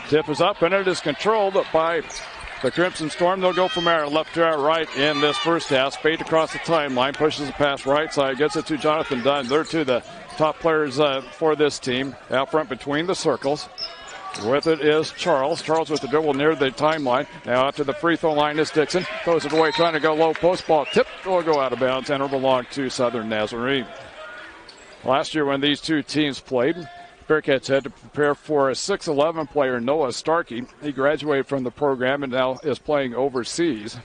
Tip is up, and it is controlled by the Crimson Storm. They'll go from there left to right in this first half. Spade across the timeline, pushes the pass right side, gets it to Jhonathan Dunn. They're two of the top players for this team. Out front between the circles. With it is Charles. Charles with the dribble near the timeline. Now out to the free throw line is Dixon. Throws it away, trying to go low post. Ball tipped. Will go out of bounds and it'll belong to Southern Nazarene. Last year when these two teams played, Bearcats had to prepare for a 6'11 player, Noah Starkey. He graduated from the program and now is playing overseas.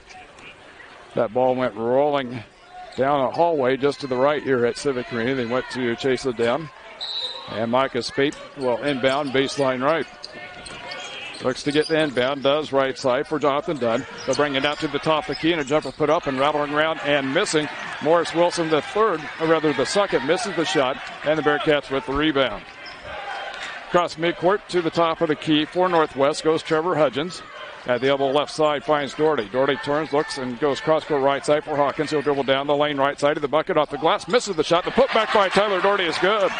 That ball went rolling down a hallway just to the right here at Civic Arena. They went to chase it down. And Micah Spate will inbound baseline right. Looks to get the inbound, does right side for Jhonathan Dunn. They'll bring it out to the top of the key and a jumper put up and rattling around and missing. Morris Wilson, the second, misses the shot, and the Bearcats with the rebound. Across midcourt to the top of the key for Northwest goes Trevor Hudgens. At the elbow left side finds Doherty. Doherty turns, looks, and goes cross-court right side for Hawkins. He'll dribble down the lane right side of the bucket off the glass. Misses the shot. The putback by Tyler Doherty is good.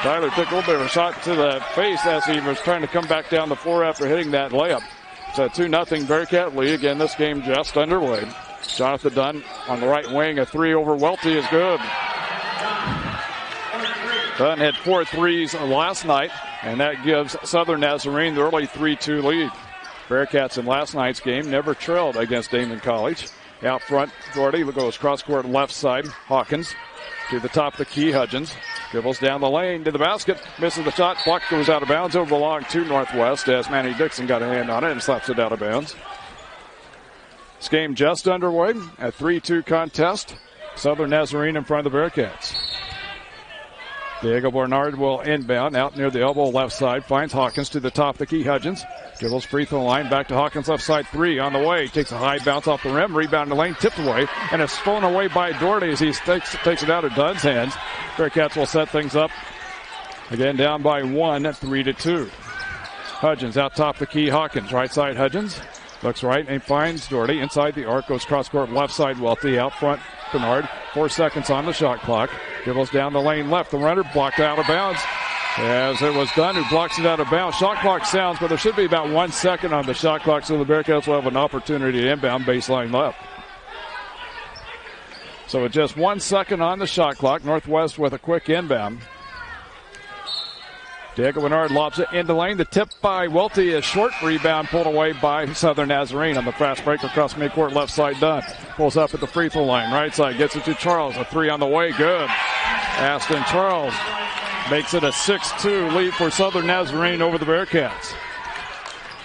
Tyler took a little bit of a shot to the face as he was trying to come back down the floor after hitting that layup. It's a 2-0 Bearcat lead. Again, this game just underway. Jhonathan Dunn on the right wing. A three over Welty is good. Dunn had 4 threes last night, and that gives Southern Nazarene the early 3-2 lead. Bearcats in last night's game never trailed against Damon College. Out front, Doherty goes cross-court left side. Hawkins to the top of the key. Hudgens dribbles down the lane to the basket. Misses the shot. Puck goes out of bounds. It'll belong to Northwest as Manny Dixon got a hand on it and slaps it out of bounds. This game just underway. A 3-2 contest. Southern Nazarene in front of the Bearcats. Diego Bernard will inbound out near the elbow left side. Finds Hawkins to the top of the key. Hudgens dribbles free throw line back to Hawkins left side. 3 on the way. Takes a high bounce off the rim. Rebound in the lane. Tipped away. And it's stolen away by Doherty as he takes it out of Dunn's hands. Bearcats will set things up. Again down by 1, 3-2. Hudgens out top the key. Hawkins right side. Hudgens looks right and finds Doherty inside the arc. Goes cross court left side. Welty out front. Bernard 4 seconds on the shot clock. Dribbles down the lane left. The runner blocked out of bounds. As it was Dunn who blocks it out of bounds. Shot clock sounds, but there should be about 1 second on the shot clock, so the Bearcats will have an opportunity to inbound baseline left. So with just 1 second on the shot clock, Northwest with a quick inbound. Diego Bernard lobs it into the lane. The tip by Welty is short. Rebound pulled away by Southern Nazarene on the fast break across midcourt left side. Dunn pulls up at the free throw line. Right side gets it to Charles. A 3 on the way. Good. Aston Charles makes it a 6-2 lead for Southern Nazarene over the Bearcats.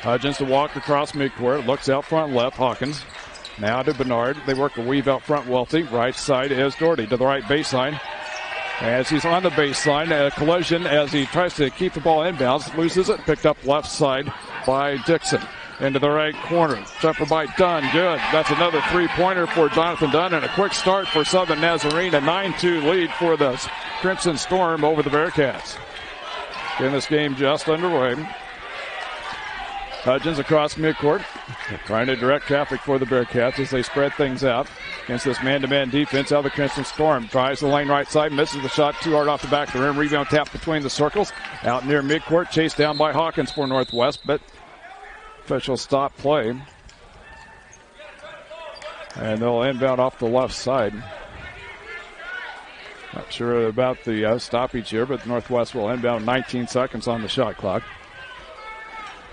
Hudgens to walk across midcourt. Looks out front left. Hawkins. Now to Bernard. They work a weave out front. Welty. Right side is Doherty to the right baseline. As he's on the baseline, a collision as he tries to keep the ball inbounds, loses it, picked up left side by Dixon. Into the right corner, jumper by Dunn, good. That's another three-pointer for Jhonathan Dunn and a quick start for Southern Nazarene, a 9-2 lead for the Crimson Storm over the Bearcats. Again, this game just underway. Hudgens across midcourt, trying to direct traffic for the Bearcats as they spread things out against this man-to-man defense. Out of the Crimson Storm drives the lane right side, misses the shot too hard off the back of the rim. Rebound tap between the circles. Out near midcourt, chased down by Hawkins for Northwest, but officials stop play. And they'll inbound off the left side. Not sure about the stoppage here, but Northwest will inbound 19 seconds on the shot clock.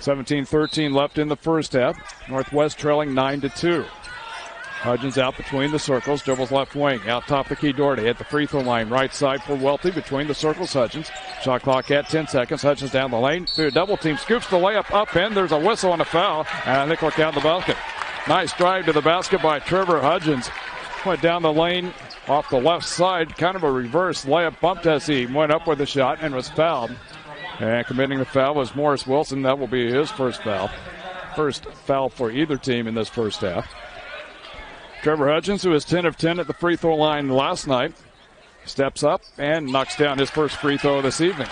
17-13 left in the first half. Northwest trailing 9-2. Hudgens out between the circles, dribbles left wing, out top the key. Doherty at the free throw line, right side for Welty, between the circles. Hudgens, shot clock at 10 seconds. Hudgens down the lane through a double team, scoops the layup up in. There's a whistle and a foul, and I think we'll count the basket. Nice drive to the basket by Trevor Hudgens. Went down the lane off the left side, kind of a reverse layup, bumped as he went up with the shot and was fouled. And committing the foul was Morris Wilson. That will be his first foul. First foul for either team in this first half. Trevor Hudgens, who is 10 of 10 at the free throw line last night, steps up and knocks down his first free throw this evening.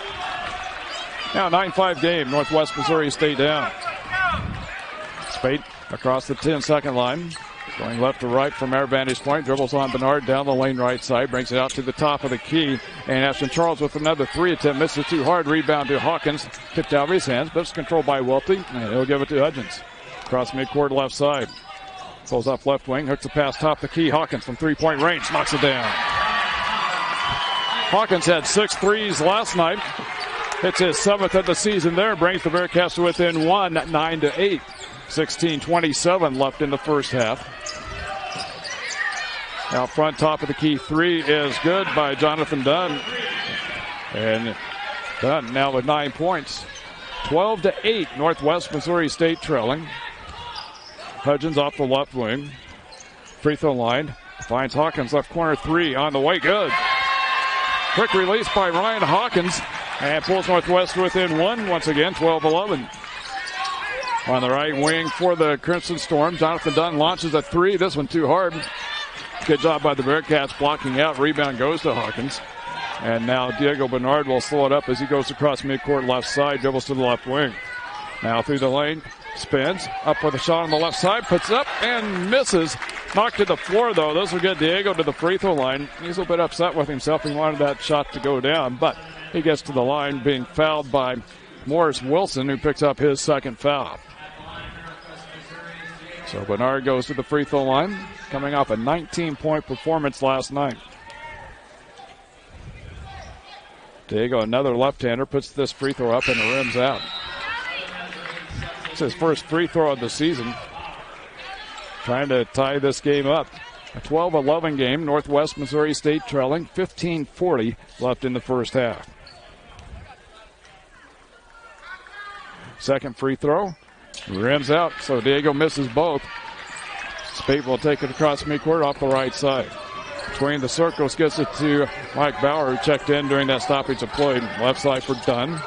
Now 9-5 game. Northwest Missouri State down. Spate across the 10-second line. Going left to right from our vantage point. Dribbles on Bernard down the lane right side. Brings it out to the top of the key. And Ashton Charles with another 3 attempt. Misses too hard. Rebound to Hawkins. Tipped out of his hands. But it's controlled by Welty. And he'll give it to Hudgens. Across midcourt left side. Pulls up left wing. Hooks the pass top the key. Hawkins from 3-point range. Knocks it down. Hawkins had 6 threes last night. Hits his 7th of the season there. Brings the Bearcats to within 1, 9-8. 16:27 left in the first half. Out front, top of the key 3 is good by Jhonathan Dunn. And Dunn now with 9 points. 12-8, Northwest Missouri State trailing. Hudgens off the left wing. Free throw line. Finds Hawkins, left corner 3 on the way. Good. Quick release by Ryan Hawkins. And pulls Northwest within 1 once again, 12-11. On the right wing for the Crimson Storm, Jhonathan Dunn launches a 3. This one too hard. Good job by the Bearcats blocking out. Rebound goes to Hawkins. And now Diego Bernard will slow it up as he goes across midcourt left side, dribbles to the left wing. Now through the lane, spins, up with a shot on the left side, puts up and misses. Knocked to the floor though. This will get Diego to the free throw line. He's a little bit upset with himself. He wanted that shot to go down, but he gets to the line being fouled by Morris Wilson, who picks up his 2nd foul. So Bernard goes to the free throw line, coming off a 19-point performance last night. Diego, another left-hander, puts this free throw up and the rim's out. It's his first free throw of the season. Trying to tie this game up. A 12-11 game, Northwest Missouri State trailing, 15:40 left in the first half. Second free throw. Rims out, so Diego misses both. Spate will take it across midcourt off the right side. Between the circles, gets it to Mike Bauer, who checked in during that stoppage of play. Left side for Dunn.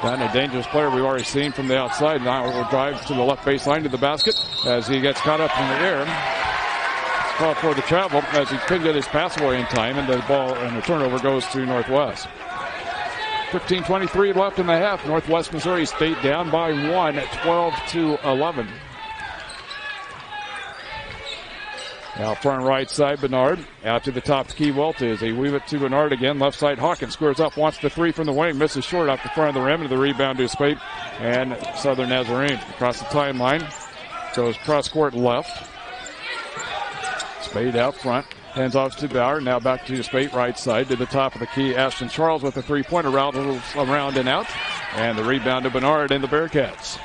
Dunn, a dangerous player we've already seen from the outside. Now will drive to the left baseline to the basket as he gets caught up in the air. It's called for the travel as he couldn't get his pass away in time, and the ball and the turnover goes to Northwest. 15:23 left in the half. Northwest Missouri State down by 1 at 12-11. Out front right side, Bernard. Out to the top key, Welty as they weave it to Bernard again. Left side, Hawkins squares up, wants the 3 from the wing. Misses short off the front of the rim, and the rebound to Spate and Southern Nazarene. Across the timeline, goes cross court left. Spate out front. Hands off to Bauer. Now back to Spate right side to the top of the key. Ashton Charles with a 3-pointer around and out. And the rebound to Bernard and the Bearcats.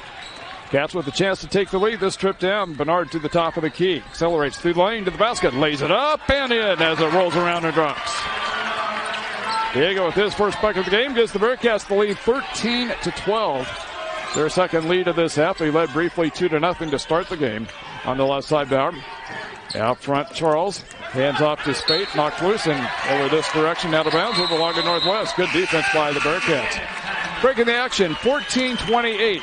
Cats with a chance to take the lead this trip down. Bernard to the top of the key. Accelerates through the lane to the basket. Lays it up and in as it rolls around and drops. Diego with his first bucket of the game gives the Bearcats the lead 13-12. Their second lead of this half. They led briefly 2-0 to start the game. On the left side, Bauer. Out front, Charles. Hands off to Spate. Knocked loose and over this direction out of bounds. Will belong to Northwest. Good defense by the Bearcats. Breaking the action, 14:28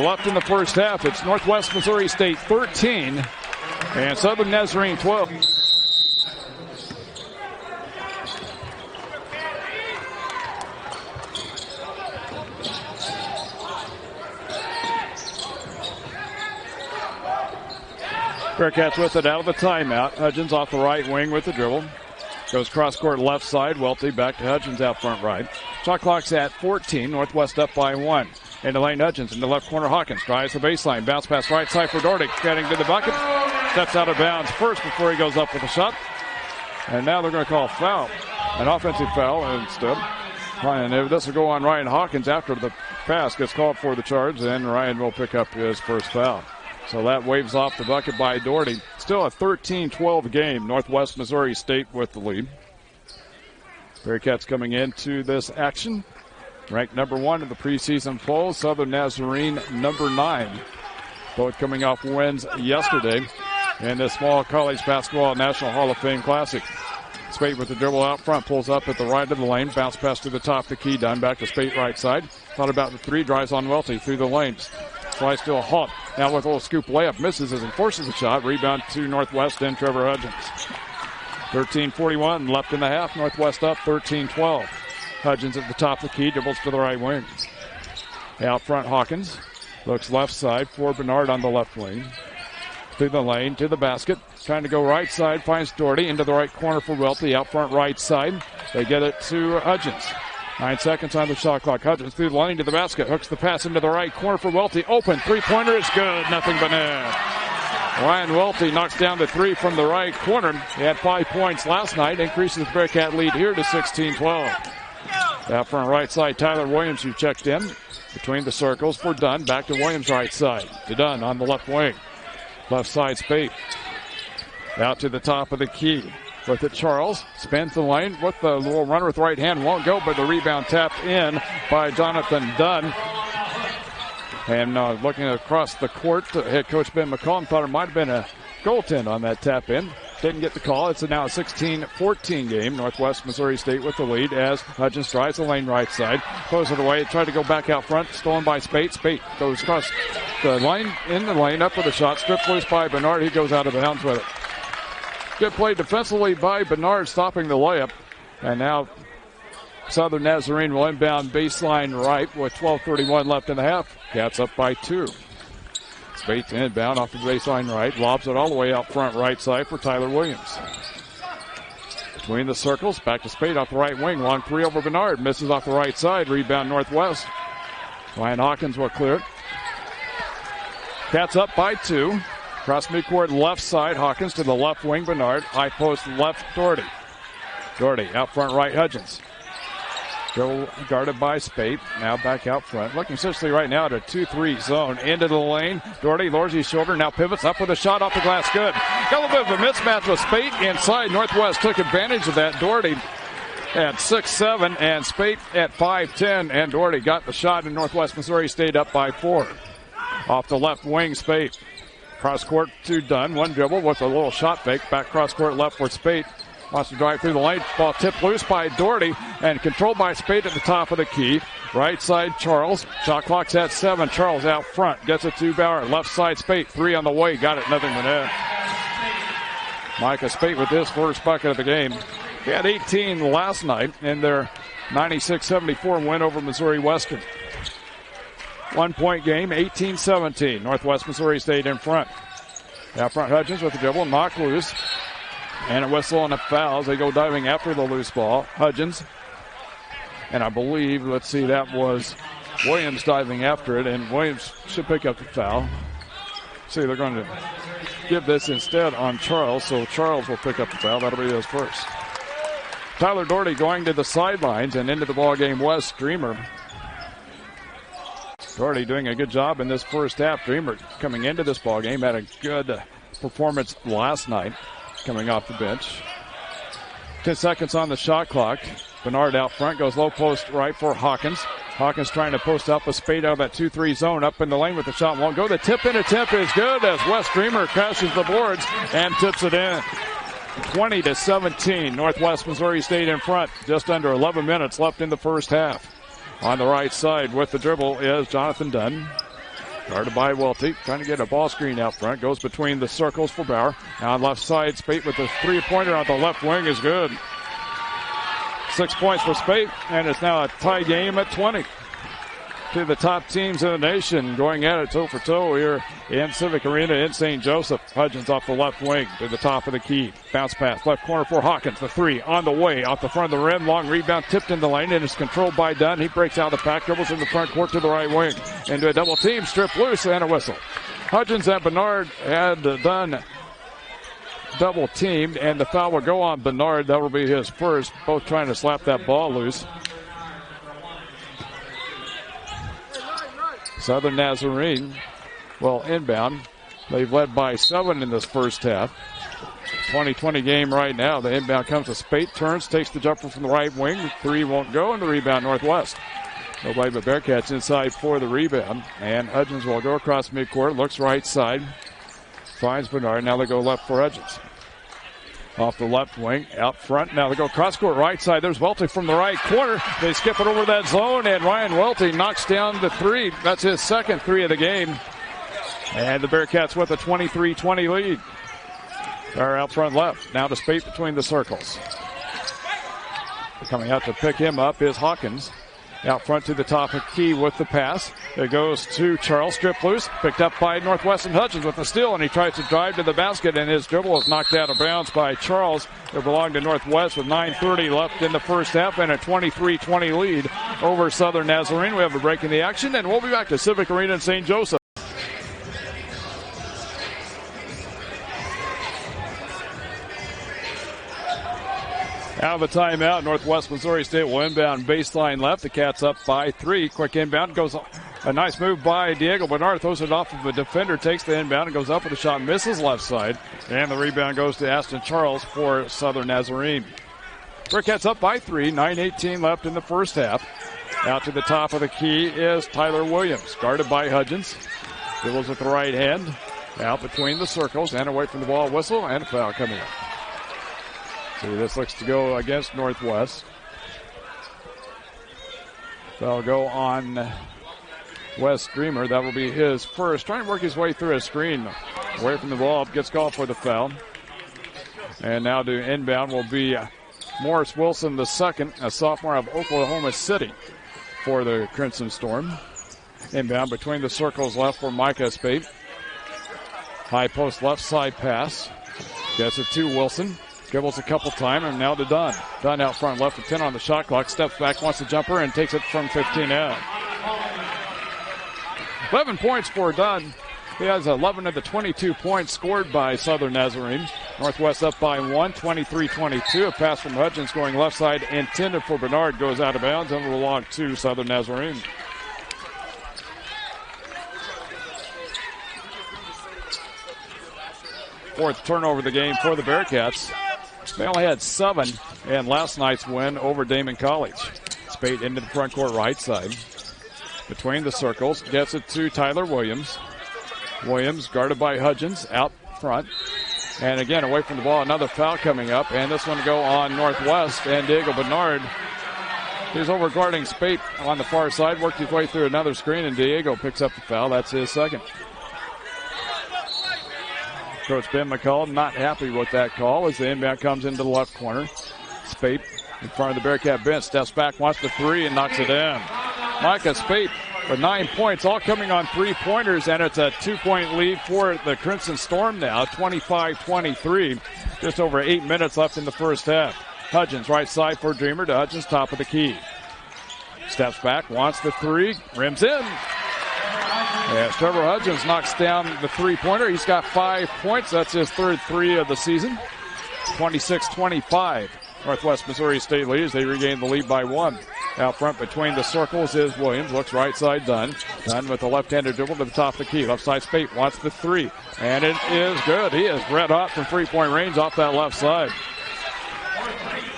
left in the first half. It's Northwest Missouri State 13 and Southern Nazarene 12. Bearcats with it out of the timeout. Hudgens off the right wing with the dribble. Goes cross court left side. Welty back to Hudgens out front right. Shot clock's at 14. Northwest up by 1. Into lane Hudgens in the left corner. Hawkins drives the baseline. Bounce pass right side for Doherty. Getting to the bucket. Steps out of bounds first before he goes up with a shot. And now they're going to call foul. An offensive foul instead. And this will go on Ryan Hawkins after the pass gets called for the charge. And Ryan will pick up his first foul. So that waves off the bucket by Doherty. Still a 13-12 game. Northwest Missouri State with the lead. Bearcats coming into this action. Ranked number 1 in the preseason poll. Southern Nazarene number 9. Both coming off wins yesterday in the Small College Basketball National Hall of Fame Classic. Spate with the dribble out front. Pulls up at the right of the lane. Bounce pass to the top of the key. Done back to Spate right side. Thought about the 3. Drives on Welty through the lanes. Slides to a halt. Now with a little scoop layup. Misses as he forces the shot. Rebound to Northwest and Trevor Hudgens. 13:41 left in the half. Northwest up 13-12. Hudgens at the top of the key. Dribbles to the right wing. Out front Hawkins. Looks left side for Bernard on the left wing. through the lane to the basket. Trying to go right side. Finds Doherty into the right corner for Welty. Out front right side. They get it to Hudgens. 9 seconds on the shot clock. Hudgens through the lane to the basket. Hooks the pass into the right corner for Welty. Open. Three-pointer is good. Nothing but net. Ryan Welty knocks down the three from the right corner. He had 5 points last night. Increases the Bearcat lead here to 16-12. Out front right side, Tyler Williams, who checked in between the circles for Dunn. Back to Williams right side. To Dunn on the left wing. Left side, Spate. Out to the top of the key. With it, Charles spins the lane with the little runner with right hand. Won't go, but the rebound tapped in by Jhonathan Dunn. And looking across the court, head coach Ben McCollum thought it might have been a goaltend on that tap in. Didn't get the call. It's now a 16-14 game. Northwest Missouri State with the lead as Hudgens drives the lane right side. Throws it away. Tried to go back out front. Stolen by Spate. Spate goes across the line, in the lane, up with a shot. Stripped loose by Bernard. He goes out of bounds with it. Good play defensively by Bernard, stopping the layup. And now Southern Nazarene will inbound baseline right with 12:31 left in the half. Cats up by 2. Spate inbound off the baseline right. Lobs it all the way out front right side for Tyler Williams. Between the circles, back to Spate off the right wing. Long three over Bernard. Misses off the right side. Rebound Northwest. Ryan Hawkins will clear it. Cats up by 2. Cross midcourt left side. Hawkins to the left wing. Bernard. High post left Doherty. Doherty out front right Hudgens. Still guarded by Spate. Now back out front. Looking essentially right now at a 2-3 zone. Into the lane. Doherty lowers his shoulder. Now pivots up with a shot off the glass. Good. Got a little bit of a mismatch with Spate inside. Northwest took advantage of that. Doherty at 6'7" and Spate at 5'10". And Doherty got the shot, and Northwest Missouri State up by 4. Off the left wing, Spate. Cross court to Dunn. One dribble with a little shot fake. Back cross court left for Spate. Wants to drive through the lane. Ball tipped loose by Doherty and controlled by Spate at the top of the key. Right side, Charles. Shot clock's at 7. Charles out front. Gets it to Bauer. Left side, Spate. 3 on the way. Got it. Nothing but net. Micah Spate with his first bucket of the game. He had 18 last night in their 96-74 win over Missouri Western. 1 point game, 18-17. Northwest Missouri State in front. Out front, Hudgens with the dribble. Knocked loose. And a whistle and a foul as they go diving after the loose ball. Hudgens. And I believe, let's see, that was Williams diving after it. And Williams should pick up the foul. See, they're going to give this instead on Charles. So Charles will pick up the foul. That'll be his first. Tyler Doherty going to the sidelines and into the ballgame was Dreamer. Doherty doing a good job in this first half. Dreamer coming into this ballgame had a good performance last night. Coming off the bench. 10 seconds on the shot clock. Bernard out front goes low post right for Hawkins. Hawkins trying to post up a Spade out of that 2-3 zone. Up in the lane with the shot. Won't go. The tip in attempt is good as Wes Dreamer crashes the boards and tips it in. 20-17. Northwest Missouri State in front. Just under 11 minutes left in the first half. On the right side with the dribble is Jhonathan Dunn. Guarded by Welty. Trying to get a ball screen out front. Goes between the circles for Bauer. Now on left side, Spate with the three-pointer on the left wing is good. 6 points for Spate, and it's now a tie game at 20. To the top teams in the nation going at it toe for toe here in Civic Arena in St. Joseph. Hudgens off the left wing to the top of the key. Bounce pass left corner for Hawkins. The 3 on the way off the front of the rim. Long rebound tipped in the lane and is controlled by Dunn. He breaks out the pack, dribbles in the front court to the right wing. Into a double team, strip loose and a whistle. Hudgens and Bernard had Dunn double teamed and the foul will go on Bernard. That will be his first. Both trying to slap that ball loose. Southern Nazarene will inbound. They've led by 7 in this first half. 20-20 game right now. The inbound comes to Spate. Turns, takes the jumper from the right wing. 3 won't go, and the rebound Northwest. Nobody but Bearcats inside for the rebound. And Hudgens will go across midcourt. Looks right side. Finds Bernard. Now they go left for Hudgens. Off the left wing, out front. Now they go cross-court right side. There's Welty from the right corner. They skip it over that zone, and Ryan Welty knocks down the 3. That's his second 3 of the game. And the Bearcats with a 23-20 lead. They're out front left. Now to Spate between the circles. Coming out to pick him up is Hawkins. Out front to the top of key with the pass. It goes to Charles, strip loose. Picked up by Northwestern Hutchins with the steal, and he tries to drive to the basket, and his dribble is knocked out of bounds by Charles. It belonged to Northwest with 9:30 left in the first half and a 23-20 lead over Southern Nazarene. We have a break in the action, and we'll be back to Civic Arena in St. Joseph. Out of the timeout, Northwest Missouri State will inbound baseline left. The Cats up by 3. Quick inbound goes a nice move by Diego Bernard. Throws it off of a defender, takes the inbound and goes up with a shot, misses left side. And the rebound goes to Aston Charles for Southern Nazarene. Bearcats up by 3. 9:18 left in the first half. Out to the top of the key is Tyler Williams, guarded by Hudgens. Dribbles with the right hand. Out between the circles and away from the ball whistle, and a foul coming up. So this looks to go against Northwest. They'll go on Wes Dreamer. That will be his first. Trying to work his way through a screen. Away from the ball. Gets called for the foul. And now to inbound will be Morris Wilson II, a sophomore of Oklahoma City for the Crimson Storm. Inbound between the circles left for Micah Spate. High post left side pass. Gets it to Wilson. Dribbles a couple times, and now to Dunn. Dunn out front, left with 10 on the shot clock. Steps back, wants the jumper, and takes it from 15 out. 11 points for Dunn. He has 11 of the 22 points scored by Southern Nazarene. Northwest up by 1, 23-22. A pass from Hutchins going left side, intended for Bernard, goes out of bounds and will belong to Southern Nazarene. Fourth turnover of the game for the Bearcats. They only had 7 in last night's win over Damon College. Spate into the front court right side. Between the circles, gets it to Tyler Williams. Williams guarded by Hudgens out front. And again, away from the ball, another foul coming up. And this one to go on Northwest. And Diego Bernard, he's over guarding Spate on the far side. Worked his way through another screen, and Diego picks up the foul. That's his second. Coach Ben McCall not happy with that call as the inbound comes into the left corner. Spate in front of the Bearcat bench, steps back, wants the 3 and knocks it in. Micah Spate with 9 points, all coming on 3-pointers, and it's a 2-point lead for the Crimson Storm now, 25-23. Just over 8 minutes left in the first half. Hudgens right side for Dreamer to Hudgens, top of the key. Steps back, wants the 3, rims in. As Trevor Hudgens knocks down the 3-pointer, he's got 5 points. That's his third 3 of the season. 26-25. Northwest Missouri State leads. They regain the lead by 1. Out front between the circles is Williams. Looks right side, Dunn. Dunn with the left-handed dribble to the top of the key. Left side Spate wants the 3. And it is good. He is red hot from 3-point range off that left side.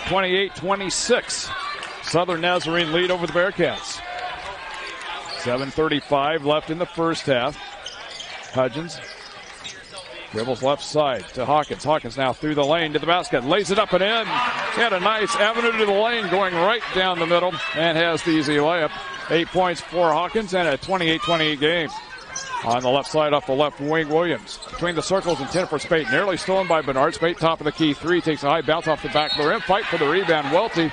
28-26. Southern Nazarene lead over the Bearcats. 7:35 left in the first half. Hudgens dribbles left side to Hawkins. Hawkins now through the lane to the basket. Lays it up and in. He had a nice avenue to the lane going right down the middle and has the easy layup. 8 points for Hawkins and a 28-28 game. On the left side off the left wing, Williams. Between the circles, intended for Spate. Nearly stolen by Bernard. Spate top of the key. 3 takes a high bounce off the back of the rim. Fight for the rebound. Welty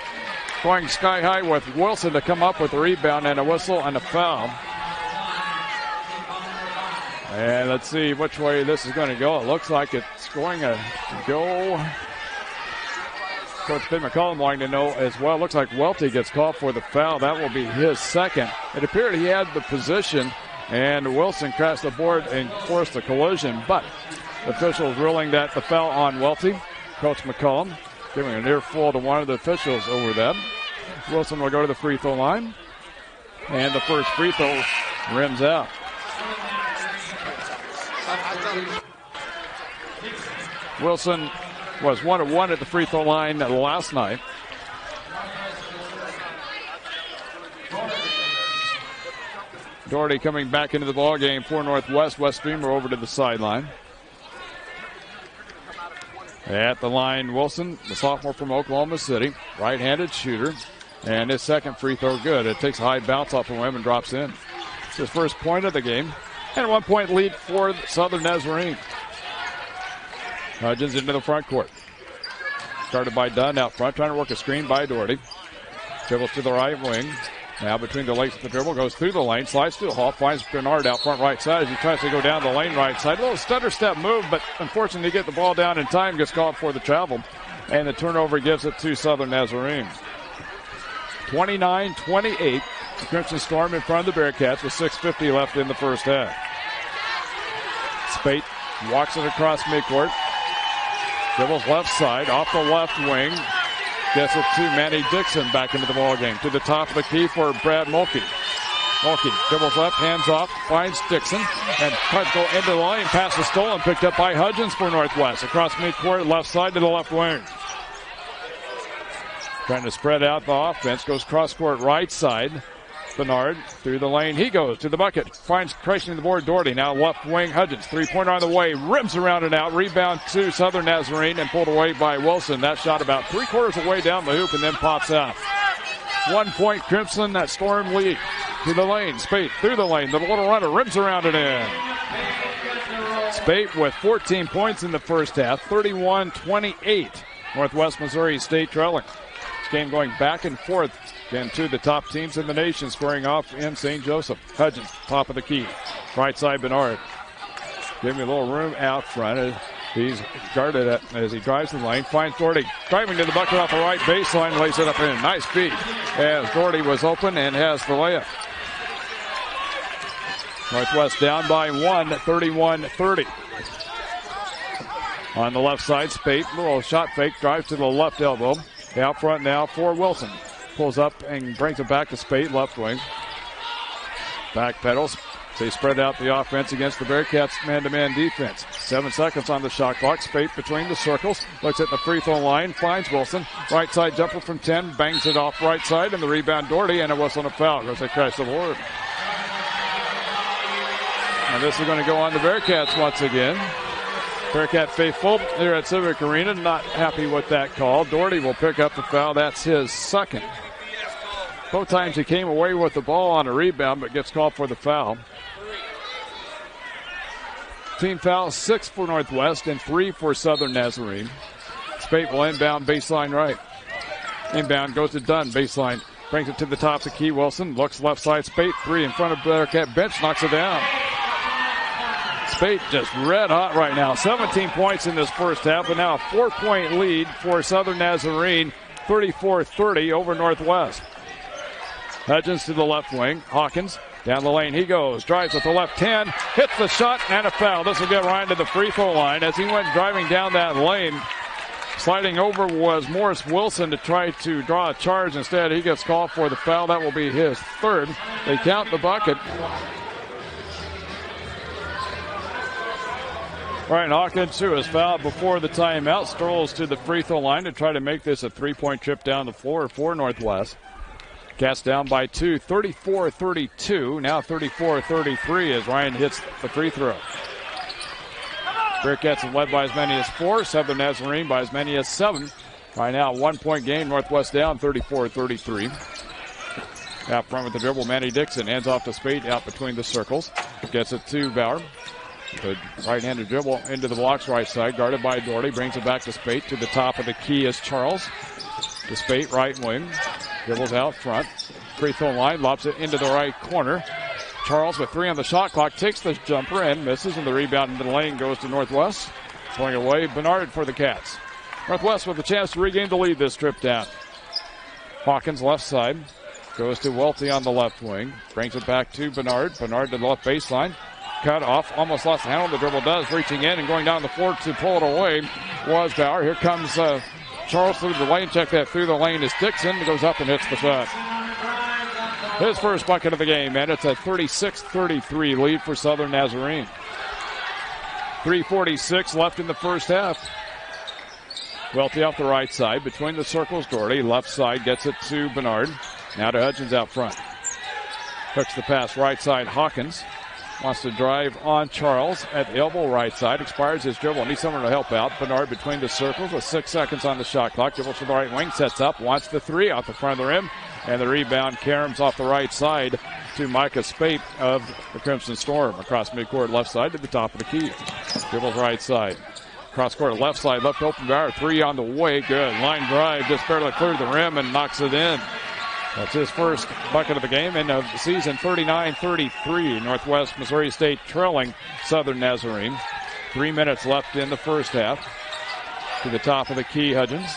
going sky high with Wilson to come up with the rebound and a whistle and a foul. And let's see which way this is going to go. It looks like it's going to go. Coach Ben McCollum wanting to know as well. Looks like Welty gets called for the foul. That will be his second. It appeared he had the position, and Wilson crashed the board and forced a collision. But the officials ruling that the foul on Welty. Coach McCollum giving an earful to one of the officials over that. Wilson will go to the free throw line. And the first free throw rims out. Wilson was 1 of 1 at the free throw line last night. Doherty coming back into the ball game for Northwest. West Streamer over to the sideline. At the line, Wilson, the sophomore from Oklahoma City, right-handed shooter. And his second free throw good. It takes a high bounce off of him and drops in. It's his first point of the game. And a 1-point lead for Southern Nazarene. Hudgens into the front court. Started by Dunn out front, trying to work a screen by Doherty. Dribbles to the right wing. Now between the legs of the dribble, goes through the lane, slides to the hall, finds Bernard out front right side as he tries to go down the lane right side. A little stutter step move, but unfortunately to get the ball down in time, gets called for the travel. And the turnover gives it to Southern Nazarene. 29-28. The Crimson Storm in front of the Bearcats with 6:50 left in the first half. Spate walks it across midcourt. Dribbles left side, off the left wing. Gets it to Manny Dixon back into the ball game. To the top of the key for Brad Mulkey. Mulkey dribbles left, hands off, finds Dixon, and tries to go into the lane. Pass is stolen, picked up by Hudgens for Northwest. Across midcourt, left side to the left wing. Trying to spread out the offense. Goes cross court right side. Bernard through the lane. He goes to the bucket. Finds crashing the board Doherty. Now left wing Hudgens. 3-pointer on the way. Rims around and out. Rebound to Southern Nazarene and pulled away by Wilson. That shot about 3/4 away down the hoop and then pops out. 1 point Crimson. That Storm lead. To the lane. Spate through the lane. The little runner rims around and in. Spate with 14 points in the first half. 31-28. Northwest Missouri State trailing. This game going back and forth. And two of the top teams in the nation squaring off in St. Joseph. Hudgens, top of the key. Right side, Bernard. Giving a little room out front. He's guarded it as he drives the lane. Finds Doherty. Driving to the bucket off the right baseline. Lays it up in. Nice feed as Doherty was open and has the layup. Northwest down by 1, 31-30. On the left side, Spate. Little shot fake. Drives to the left elbow. Out front now for Wilson. Pulls up and brings it back to Spate, left wing. Back pedals. They spread out the offense against the Bearcats' man-to-man defense. 7 seconds on the shot clock. Spate between the circles. Looks at the free throw line. Finds Wilson. Right side jumper from 10. Bangs it off right side. And the rebound Doherty. And a whistle and a foul. Goes across the board. And this is going to go on the Bearcats once again. Bearcat faithful here at Civic Arena. Not happy with that call. Doherty will pick up the foul. That's his second. Both times he came away with the ball on a rebound, but gets called for the foul. Team foul, 6 for Northwest and 3 for Southern Nazarene. Spate will inbound baseline right. Inbound goes to Dunn, baseline. Brings it to the top of the key. Wilson looks left side. Spate, 3 in front of Bearcat bench, knocks it down. Spate just red hot right now. 17 points in this first half, and now a 4-point lead for Southern Nazarene, 34-30 over Northwest. Hudgens to the left wing. Hawkins down the lane. He goes. Drives with the left hand. Hits the shot and a foul. This will get Ryan to the free throw line as he went driving down that lane. Sliding over was Morris Wilson to try to draw a charge. Instead, he gets called for the foul. That will be his third. They count the bucket. Ryan Hawkins, who was fouled before the timeout, strolls to the free throw line to try to make this a 3-point trip down the floor for Northwest. Cats down by 2, 34-32. Now 34-33 as Ryan hits the free throw. Bearcats have led by as many as 4. Southern Nazarene by as many as 7. Right now, 1-point game. Northwest down 34-33. Out front with the dribble, Manny Dixon hands off to Spate out between the circles. Gets it to Bauer. The right-handed dribble into the blocks right side, guarded by Doherty. Brings it back to Spate. To the top of the key is Charles. To Spate, right wing. Dribbles out front. Free throw line, lobs it into the right corner. Charles with 3 on the shot clock takes the jumper and misses, and the rebound into the lane goes to Northwest. Pulling away, Bernard for the Cats. Northwest with a chance to regain the lead this trip down. Hawkins left side. Goes to Welty on the left wing. Brings it back to Bernard. Bernard to the left baseline. Cut off, almost lost the handle. The dribble does, reaching in and going down the floor to pull it away was Bauer. Here comes Charles through the lane. Check that through the lane is Dixon. He goes up and hits the shot. His first bucket of the game, and it's a 36-33 lead for Southern Nazarene. 3:46 left in the first half. Welty off the right side. Between the circles, Doherty. Left side gets it to Bernard. Now to Hudgens out front. Hooks the pass right side, Hawkins. Wants to drive on Charles at the elbow right side. Expires his dribble. Needs someone to help out. Bernard between the circles with 6 seconds on the shot clock. Dribbles to the right wing. Sets up. Wants the 3 off the front of the rim. And the rebound caroms off the right side to Micah Spate of the Crimson Storm. Across midcourt left side to the top of the key. Dribbles right side. Cross court left side. Left open Bauer. 3 on the way. Good. Line drive. Just barely cleared the rim and knocks it in. That's his first bucket of the game in the season, 39-33. Northwest Missouri State trailing Southern Nazarene. 3 minutes left in the first half. To the top of the key, Hudgens.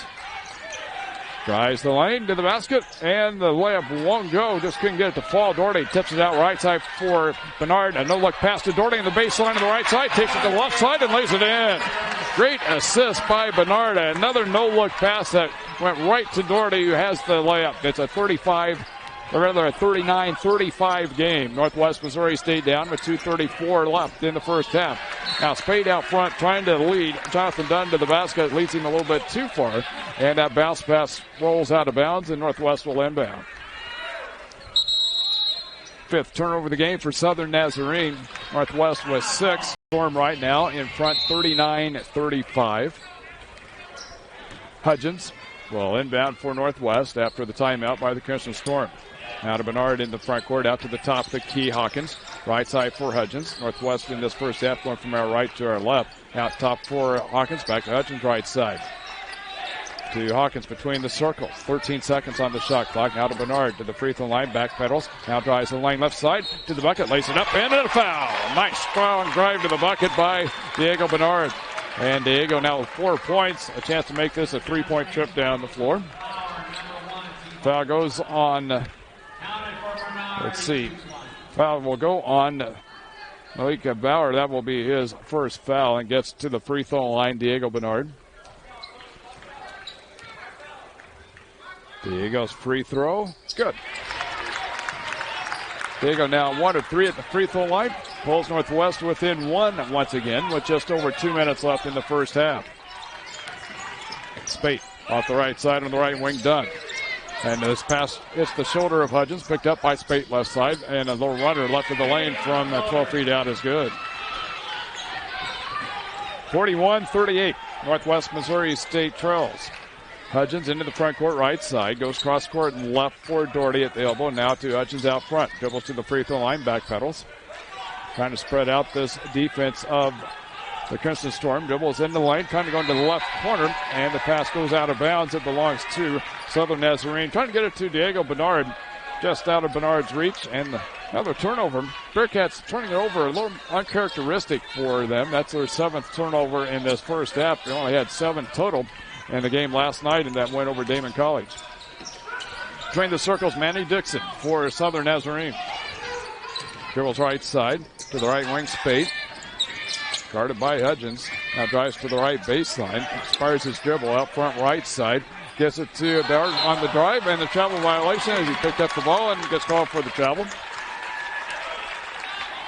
Drives the lane to the basket, and the layup won't go. Just couldn't get it to fall. Doherty tips it out right side for Bernard. A no-look pass to Doherty on the baseline on the right side. Takes it to the left side and lays it in. Great assist by Bernard. Another no-look pass that went right to Doherty, who has the layup. It's a 39-35 game. Northwest Missouri State down with 2:34 left in the first half. Now Spade out front trying to lead. Jhonathan Dunn to the basket, leads him a little bit too far. And that bounce pass rolls out of bounds, and Northwest will inbound. Fifth turnover of the game for Southern Nazarene. Northwest with 6. Storm right now in front, 39-35. Hudgens will inbound for Northwest after the timeout by the Crimson Storm. Now to Bernard in the front court, out to the top of the key, Hawkins. Right side for Hudgens. Northwest in this first half going from our right to our left. Out top for Hawkins, back to Hudgens, right side. To Hawkins between the circles. 13 seconds on the shot clock. Now to Bernard to the free throw line, back pedals. Now drives the lane left side to the bucket, lays it up, and a foul. Nice strong drive to the bucket by Diego Bernard. And Diego now with 4 points, a chance to make this a 3-point trip down the floor. Foul goes on, let's see, foul will go on Malika Bauer. That will be his first foul, and gets to the free throw line, Diego Bernard. Diego's free throw, it's good. Diego now 1 of 3 at the free throw line. Pulls Northwest within 1 once again with just over 2 minutes left in the first half. Spate off the right side on the right wing, Dunn. And this pass hits the shoulder of Hudgens, picked up by Spate left side, and a little runner left of the lane from 12 feet out is good. 41-38, Northwest Missouri State trails. Hudgens into the front court right side, goes cross court and left for Doherty at the elbow. Now to Hudgens out front, dribbles to the free throw line, back pedals. Trying to spread out this defense of the Crimson Storm. Dribbles in the lane, kind of going to the left corner, and the pass goes out of bounds. It belongs to Southern Nazarene. Trying to get it to Diego Bernard, just out of Bernard's reach, and another turnover. Bearcats turning it over, a little uncharacteristic for them. That's their 7th turnover in this first half. They only had 7 total in the game last night, and that went over Damon College. Between the circles, Manny Dixon for Southern Nazarene. Dribbles right side to the right wing, Spate. Guarded by Hudgens. Now drives to the right baseline. Fires his dribble out front right side. Gets it to Bauer on the drive, and the travel violation as he picked up the ball and gets called for the travel.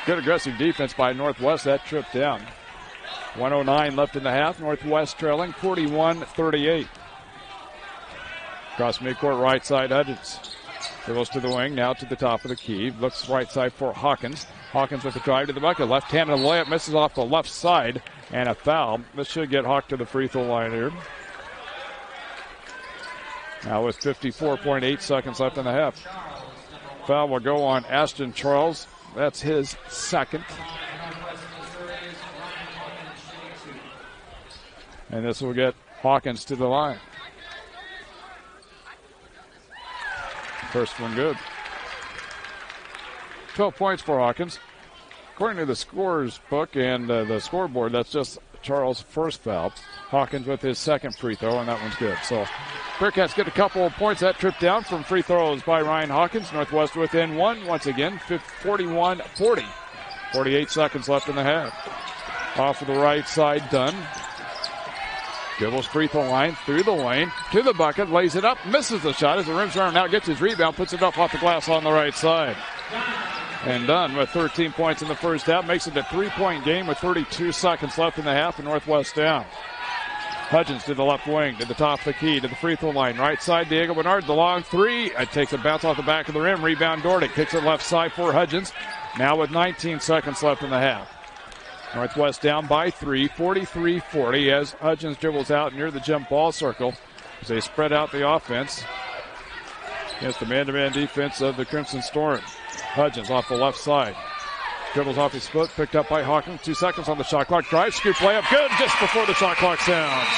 Good aggressive defense by Northwest. That trip down. 1:09 left in the half. Northwest trailing 41-38. Across midcourt right side, Hudgens. Dribbles to the wing, now to the top of the key. Looks right side for Hawkins. Hawkins with the drive to the bucket. Left-handed layup, misses off the left side, and a foul. This should get Hawk to the free throw line here. Now with 54.8 seconds left in the half. Foul will go on Ashton Charles. That's his 2nd. And this will get Hawkins to the line. First one good. 12 points for Hawkins. According to the scorer's book and the scoreboard, that's just Charles' first foul. Hawkins with his 2nd free throw, and that one's good. So Bearcats get a couple of points. That trip down from free throws by Ryan Hawkins. Northwest within 1 once again, 41-40. 48 seconds left in the half. Off of the right side, Dunn. Dribbles free throw line, through the lane, to the bucket, lays it up, misses the shot as the rim's around. Now gets his rebound, puts it up off the glass on the right side. And Dunn with 13 points in the first half, makes it a 3-point game with 32 seconds left in the half, and Northwest down. Hudgens to the left wing, to the top of the key, to the free throw line. Right side, Diego Bernard, the long 3. It takes a bounce off the back of the rim. Rebound, Doherty kicks it left side for Hudgens. Now with 19 seconds left in the half. Northwest down by 3, 43-40 as Hudgens dribbles out near the jump ball circle as they spread out the offense against the man-to-man defense of the Crimson Storm. Hudgens off the left side. Dribbles off his foot, picked up by Hawkins. 2 seconds on the shot clock. Drive, scoop, layup. Good just before the shot clock sounds.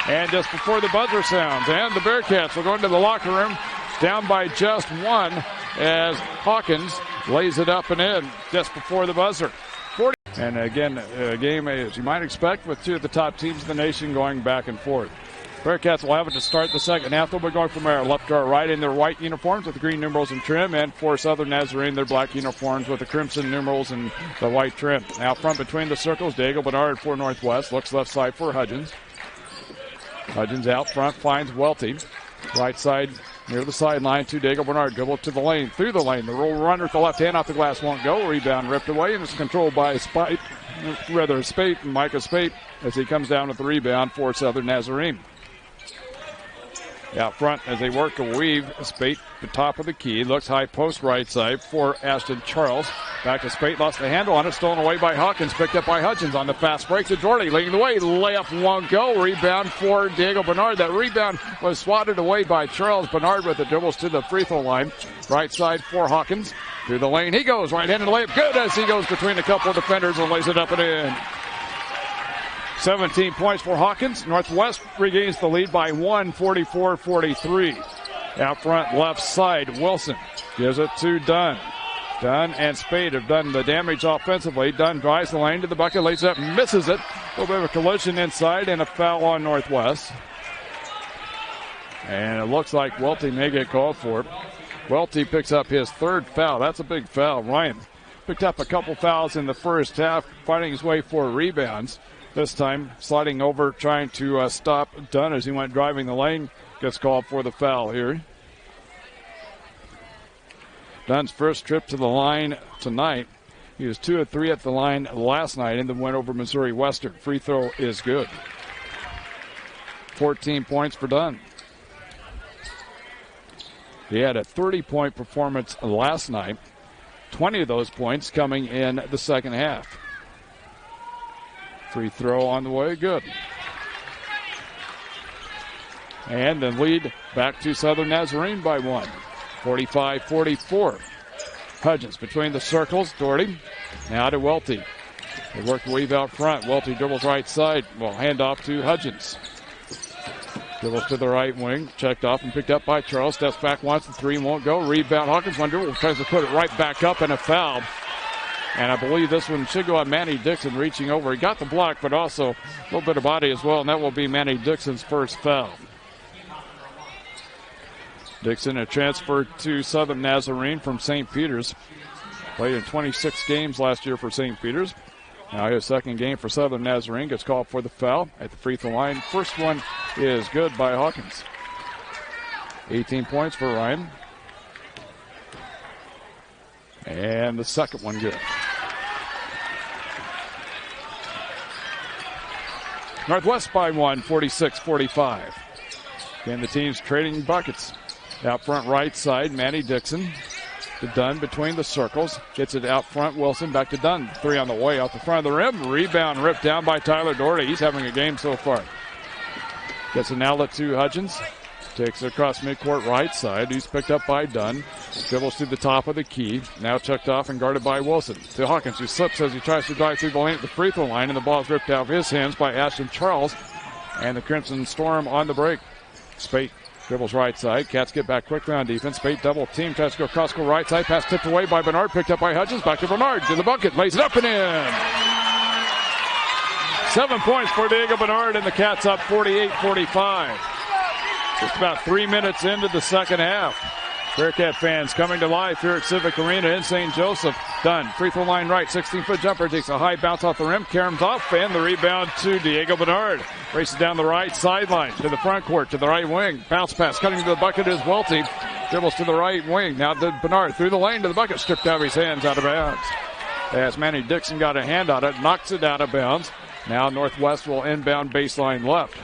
And just before the buzzer sounds. And the Bearcats will go into the locker room down by just one as Hawkins lays it up and in just before the buzzer. And again, a game as you might expect with two of the top teams in the nation going back and forth. Bearcats will have it to start the second half. They'll be going from there left to right in their white uniforms with the green numerals and trim, and for Southern Nazarene, their black uniforms with the crimson numerals and the white trim. Out front between the circles, Diego Bernard for Northwest. Looks left side for Hudgens. Hudgens out front finds Welty. Right side near the sideline to Diego Bernard. Dribble to the lane, through the lane. The roll runner with the left hand off the glass won't go. Rebound ripped away, and it's controlled by Spate and Micah Spate as he comes down with the rebound for Southern Nazarene. Out front as they work a weave, Spate, the top of the key, looks high post right side for Ashton Charles. Back to Spate, lost the handle on it, stolen away by Hawkins, picked up by Hudgens on the fast break to Doherty, leading the way, layup won't go, rebound for Diego Bernard. That rebound was swatted away by Charles. Bernard with the dribbles to the free throw line. Right side for Hawkins, through the lane he goes, right-handed layup, good as he goes between a couple of defenders and lays it up and in. 17 points for Hawkins. Northwest regains the lead by 1, 44-43. Out front, left side, Wilson gives it to Dunn. Dunn and Spade have done the damage offensively. Dunn drives the lane to the bucket, lays it up, misses it. A little bit of a collision inside and a foul on Northwest. And it looks like Welty may get called for it. Welty picks up his third foul. That's a big foul. Ryan picked up a couple fouls in the first half, finding his way for rebounds. This time, sliding over, trying to stop Dunn as he went driving the lane. Gets called for the foul here. Dunn's first trip to the line tonight. He was 2 of 3 at the line last night in the win over Missouri Western. Free throw is good. 14 points for Dunn. He had a 30-point performance last night. 20 of those points coming in the second half. Free throw on the way, good. And the lead back to Southern Nazarene by 1. 45-44. Hudgens between the circles. Doherty now to Welty. They work the weave out front. Welty dribbles right side. Well, hand off to Hudgens. Dribbles to the right wing. Checked off and picked up by Charles. Steps back once. The three won't go. Rebound. Hawkins one dribble. Tries to put it right back up and a foul. And I believe this one should go on Manny Dixon reaching over. He got the block, but also a little bit of body as well, and that will be Manny Dixon's first foul. Dixon, a transfer to Southern Nazarene from St. Peter's. Played in 26 games last year for St. Peter's. Now his second game for Southern Nazarene gets called for the foul at the free throw line. First one is good by Hawkins. 18 points for Ryan. And the second one good. Northwest by 1, 46-45. Again, the teams trading buckets. Out front right side, Manny Dixon to Dunn between the circles. Gets it out front, Wilson back to Dunn. Three on the way off the front of the rim. Rebound ripped down by Tyler Doherty. He's having a game so far. Gets an outlet to Hudgens. Takes it across midcourt right side. He's picked up by Dunn. Dribbles to the top of the key. Now checked off and guarded by Wilson. To Hawkins, who slips as he tries to drive through the lane at the free throw line, and the ball's ripped out of his hands by Ashton Charles. And the Crimson Storm on the break. Spate dribbles right side. Cats get back quickly on defense. Spate double team. Tries to go cross court right side. Pass tipped away by Bernard. Picked up by Hudgens. Back to Bernard. To the bucket. Lays it up and in. 7 points for Diego Bernard, and the Cats up 48-45. Just about 3 minutes into the second half. Bearcat fans coming to life here at Civic Arena in St. Joseph. Dunn, free throw line right, 16-foot jumper, takes a high bounce off the rim, caroms off, and the rebound to Diego Bernard. Races down the right sideline to the front court, to the right wing. Bounce pass, cutting to the bucket is Welty. Dribbles to the right wing, now to Bernard, through the lane to the bucket, stripped out of his hands, out of bounds. As Manny Dixon got a hand on it, knocks it out of bounds. Now Northwest will inbound baseline left.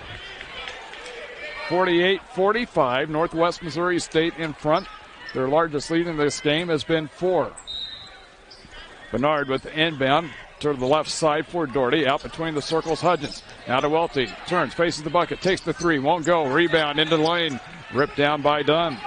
48-45, Northwest Missouri State in front. Their largest lead in this game has been 4. Bernard with the inbound to the left side for Doherty. Out between the circles, Hudgens. Now to Welty. Turns, faces the bucket, takes the three, won't go. Rebound into the lane. Ripped down by Dunn.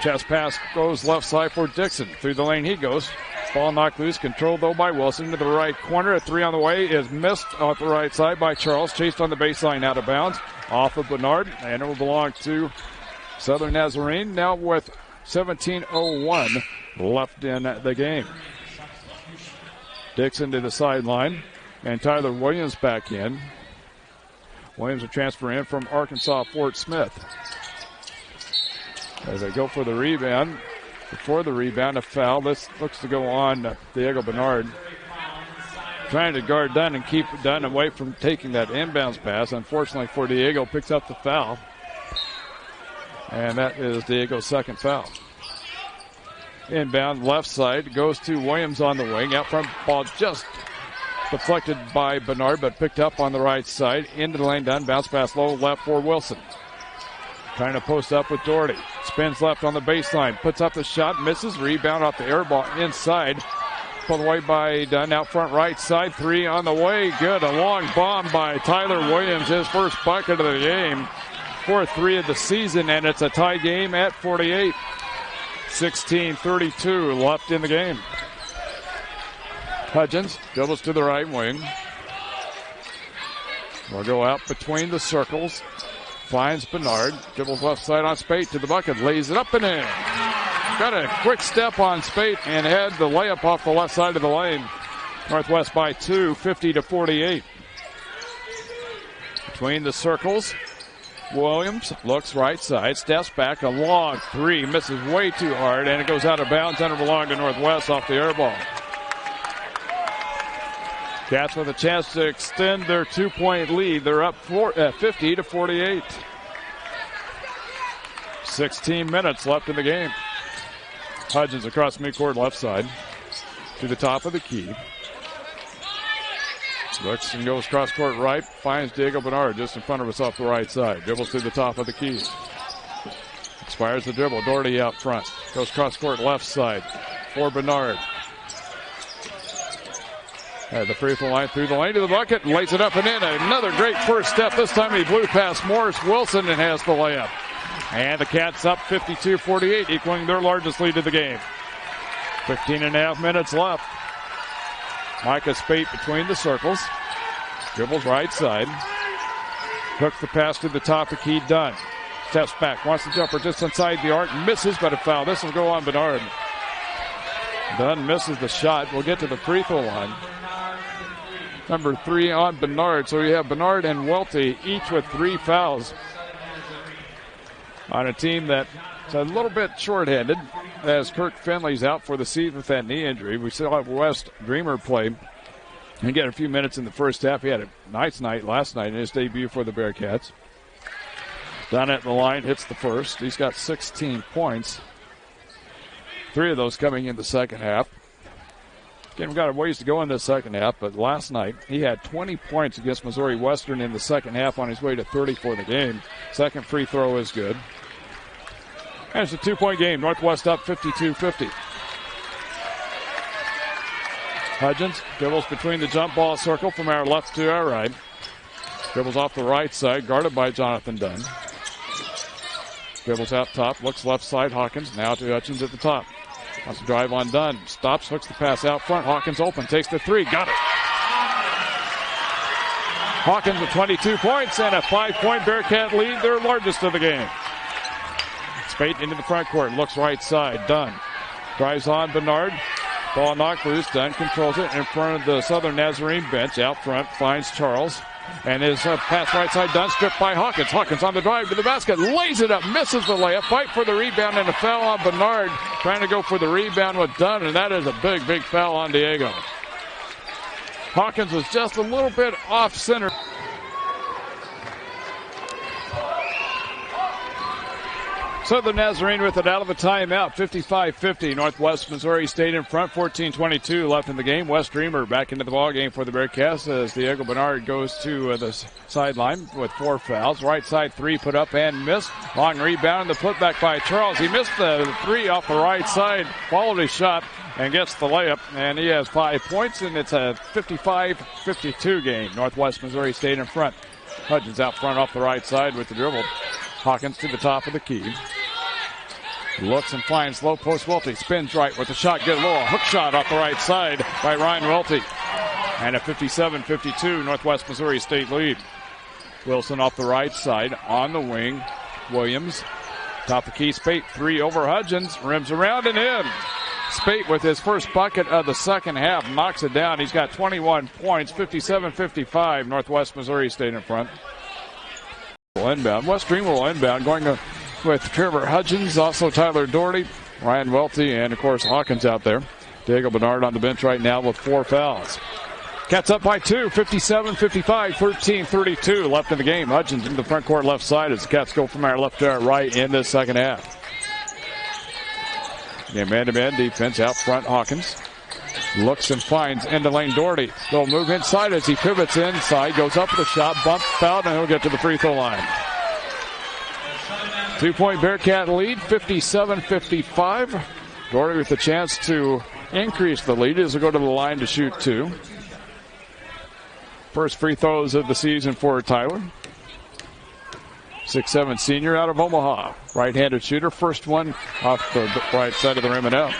Chest pass goes left side for Dixon. Through the lane he goes. Ball knocked loose, controlled though by Wilson to the right corner. A three on the way is missed off the right side by Charles. Chased on the baseline out of bounds. Off of Bernard, and it will belong to Southern Nazarene now with 17:01 left in the game. Dixon to the sideline, and Tyler Williams back in. Williams will transfer in from Arkansas Fort Smith. As they go for the rebound, before the rebound, a foul. This looks to go on Diego Bernard. Trying to guard Dunn and keep Dunn away from taking that inbounds pass. Unfortunately for Diego, picks up the foul. And that is Diego's second foul. Inbound left side goes to Williams on the wing. Out front, ball just deflected by Bernard, but picked up on the right side. Into the lane, Dunn. Bounce pass low left for Wilson. Trying to post up with Doherty. Spins left on the baseline. Puts up the shot. Misses. Rebound off the air ball inside. Pulled away by Dunn. Out front right side. Three on the way. Good. A long bomb by Tyler Williams. His first bucket of the game. 4-3 of the season, and it's a tie game at 48. 16:32 left in the game. Hudgens dribbles to the right wing. Will go out between the circles. Finds Bernard. Dribbles left side on Spate to the bucket. Lays it up and in. Got a quick step on Spate and had the layup off the left side of the lane. Northwest by 2, 50-48. Between the circles. Williams looks right side, steps back, a long three, misses way too hard, and it goes out of bounds and it belonged to Northwest off the air ball. Cats with a chance to extend their 2-point lead. They're up 50-48. 16 minutes left in the game. Hudgens across midcourt left side to the top of the key. Looks and goes cross court right, finds Diego Bernard just in front of us off the right side. Dribbles to the top of the key. Expires the dribble. Doherty out front. Goes cross court left side for Bernard. At the free throw line, through the lane to the bucket, lays it up and in. Another great first step. This time he blew past Morris Wilson and has the layup. And the Cats up 52-48, equaling their largest lead of the game. 15.5 minutes left. Micah Spate between the circles. Dribbles right side. Hooks the pass to the top of key. Dunn. Steps back. Wants the jumper just inside the arc. Misses, but a foul. This will go on Bernard. Dunn misses the shot. We'll get to the free throw line. Number 3 on Bernard. So you have Bernard and Welty each with 3 fouls on a team that's a little bit shorthanded as Kirk Finley's out for the season with that knee injury. We still have West Dreamer play and get a few minutes in the first half. He had a nice night last night in his debut for the Bearcats. Down at the line, hits the first. He's got 16 points. 3 of those coming in the second half. Again, we've got a ways to go in the second half, but last night he had 20 points against Missouri Western in the second half on his way to 30 for the game. Second free throw is good. And it's a 2-point game. Northwest up 52-50. Hudgens dribbles between the jump ball circle from our left to our right. Dribbles off the right side, guarded by Jhonathan Dunn. Dribbles out top, looks left side. Hawkins now to Hutchins at the top. Wants to drive on Dunn. Stops, hooks the pass out front. Hawkins open, takes the 3, got it. Hawkins with 22 points and a 5-point Bearcat lead, their largest of the game. Spate into the front court, looks right side. Dunn drives on Bernard. Ball knocked loose. Dunn controls it in front of the Southern Nazarene bench. Out front finds Charles. And his pass right side. Dunn stripped by Hawkins. Hawkins on the drive to the basket. Lays it up. Misses the layup. Fight for the rebound and a foul on Bernard. Trying to go for the rebound with Dunn. And that is a big, big foul on Diego. Hawkins was just a little bit off center. Southern Nazarene with it out of the timeout, 55-50. Northwest Missouri State in front, 14:22 left in the game. West Dreamer back into the ballgame for the Bearcats as Diego Bernard goes to the sideline with 4 fouls. Right side 3 put up and missed. Long rebound, the putback by Charles. He missed the 3 off the right side, followed his shot, and gets the layup. And he has 5 points, and it's a 55-52 game. Northwest Missouri State in front. Hudgens out front off the right side with the dribble. Hawkins to the top of the key. Looks and finds low post Welty. Spins right with the shot. Good low. Hook shot off the right side by Ryan Welty. And a 57-52 Northwest Missouri State lead. Wilson off the right side on the wing. Williams Top of the key, Spate, 3 over Hudgens, rims around and in. Spate with his first bucket of the second half knocks it down. He's got 21 points, 57-55. Northwest Missouri State in front. Inbound. West Green will inbound, going with Trevor Hudgens, also Tyler Doherty, Ryan Welty, and of course Hawkins out there. Diego Bernard on the bench right now with 4 fouls. Cats up by 2, 57-55, 13-32 left in the game. Hudgens into the front court left side as the Cats go from our left to our right in this second half. Yeah, man-to-man defense out front. Hawkins looks and finds into lane Doherty. They'll move inside as he pivots inside, goes up with a shot, bump, foul, and he'll get to the free throw line. 2-point Bearcat lead, 57-55. Doherty with a chance to increase the lead as they go to the line to shoot 2. First free throws of the season for Tyler. 6'7" senior out of Omaha. Right-handed shooter. First one off the right side of the rim and out.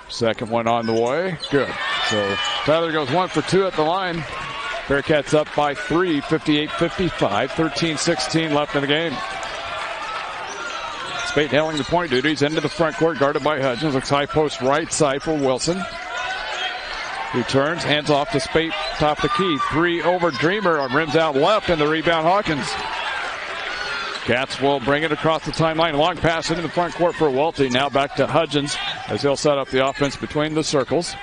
Second one on the way. Good. So Tyler goes 1 for 2 at the line. Bearcats up by 3, 58-55. 13-16 left in the game. Spate handling the point duties into the front court, guarded by Hudgens. Looks high post right side for Wilson. He turns, hands off to Spate, top of the key. 3 over Dreamer, rims out left, and the rebound Hawkins. Cats will bring it across the timeline. Long pass into the front court for Welty. Now back to Hudgens as he'll set up the offense between the circles.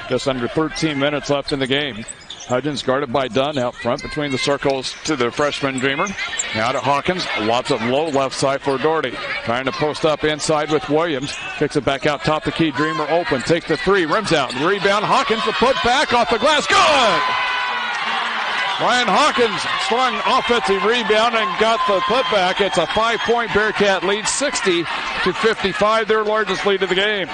Just under 13 minutes left in the game. Hudgens guarded by Dunn out front between the circles to the freshman Dreamer. Now to Hawkins. Lots of low left side for Doherty. Trying to post up inside with Williams. Kicks it back out top the key. Dreamer open. Takes the 3. Rims out. Rebound. Hawkins the put back off the glass. Good! Ryan Hawkins strong offensive rebound and got the putback. It's a 5-point Bearcat lead, 60-55, their largest lead of the game.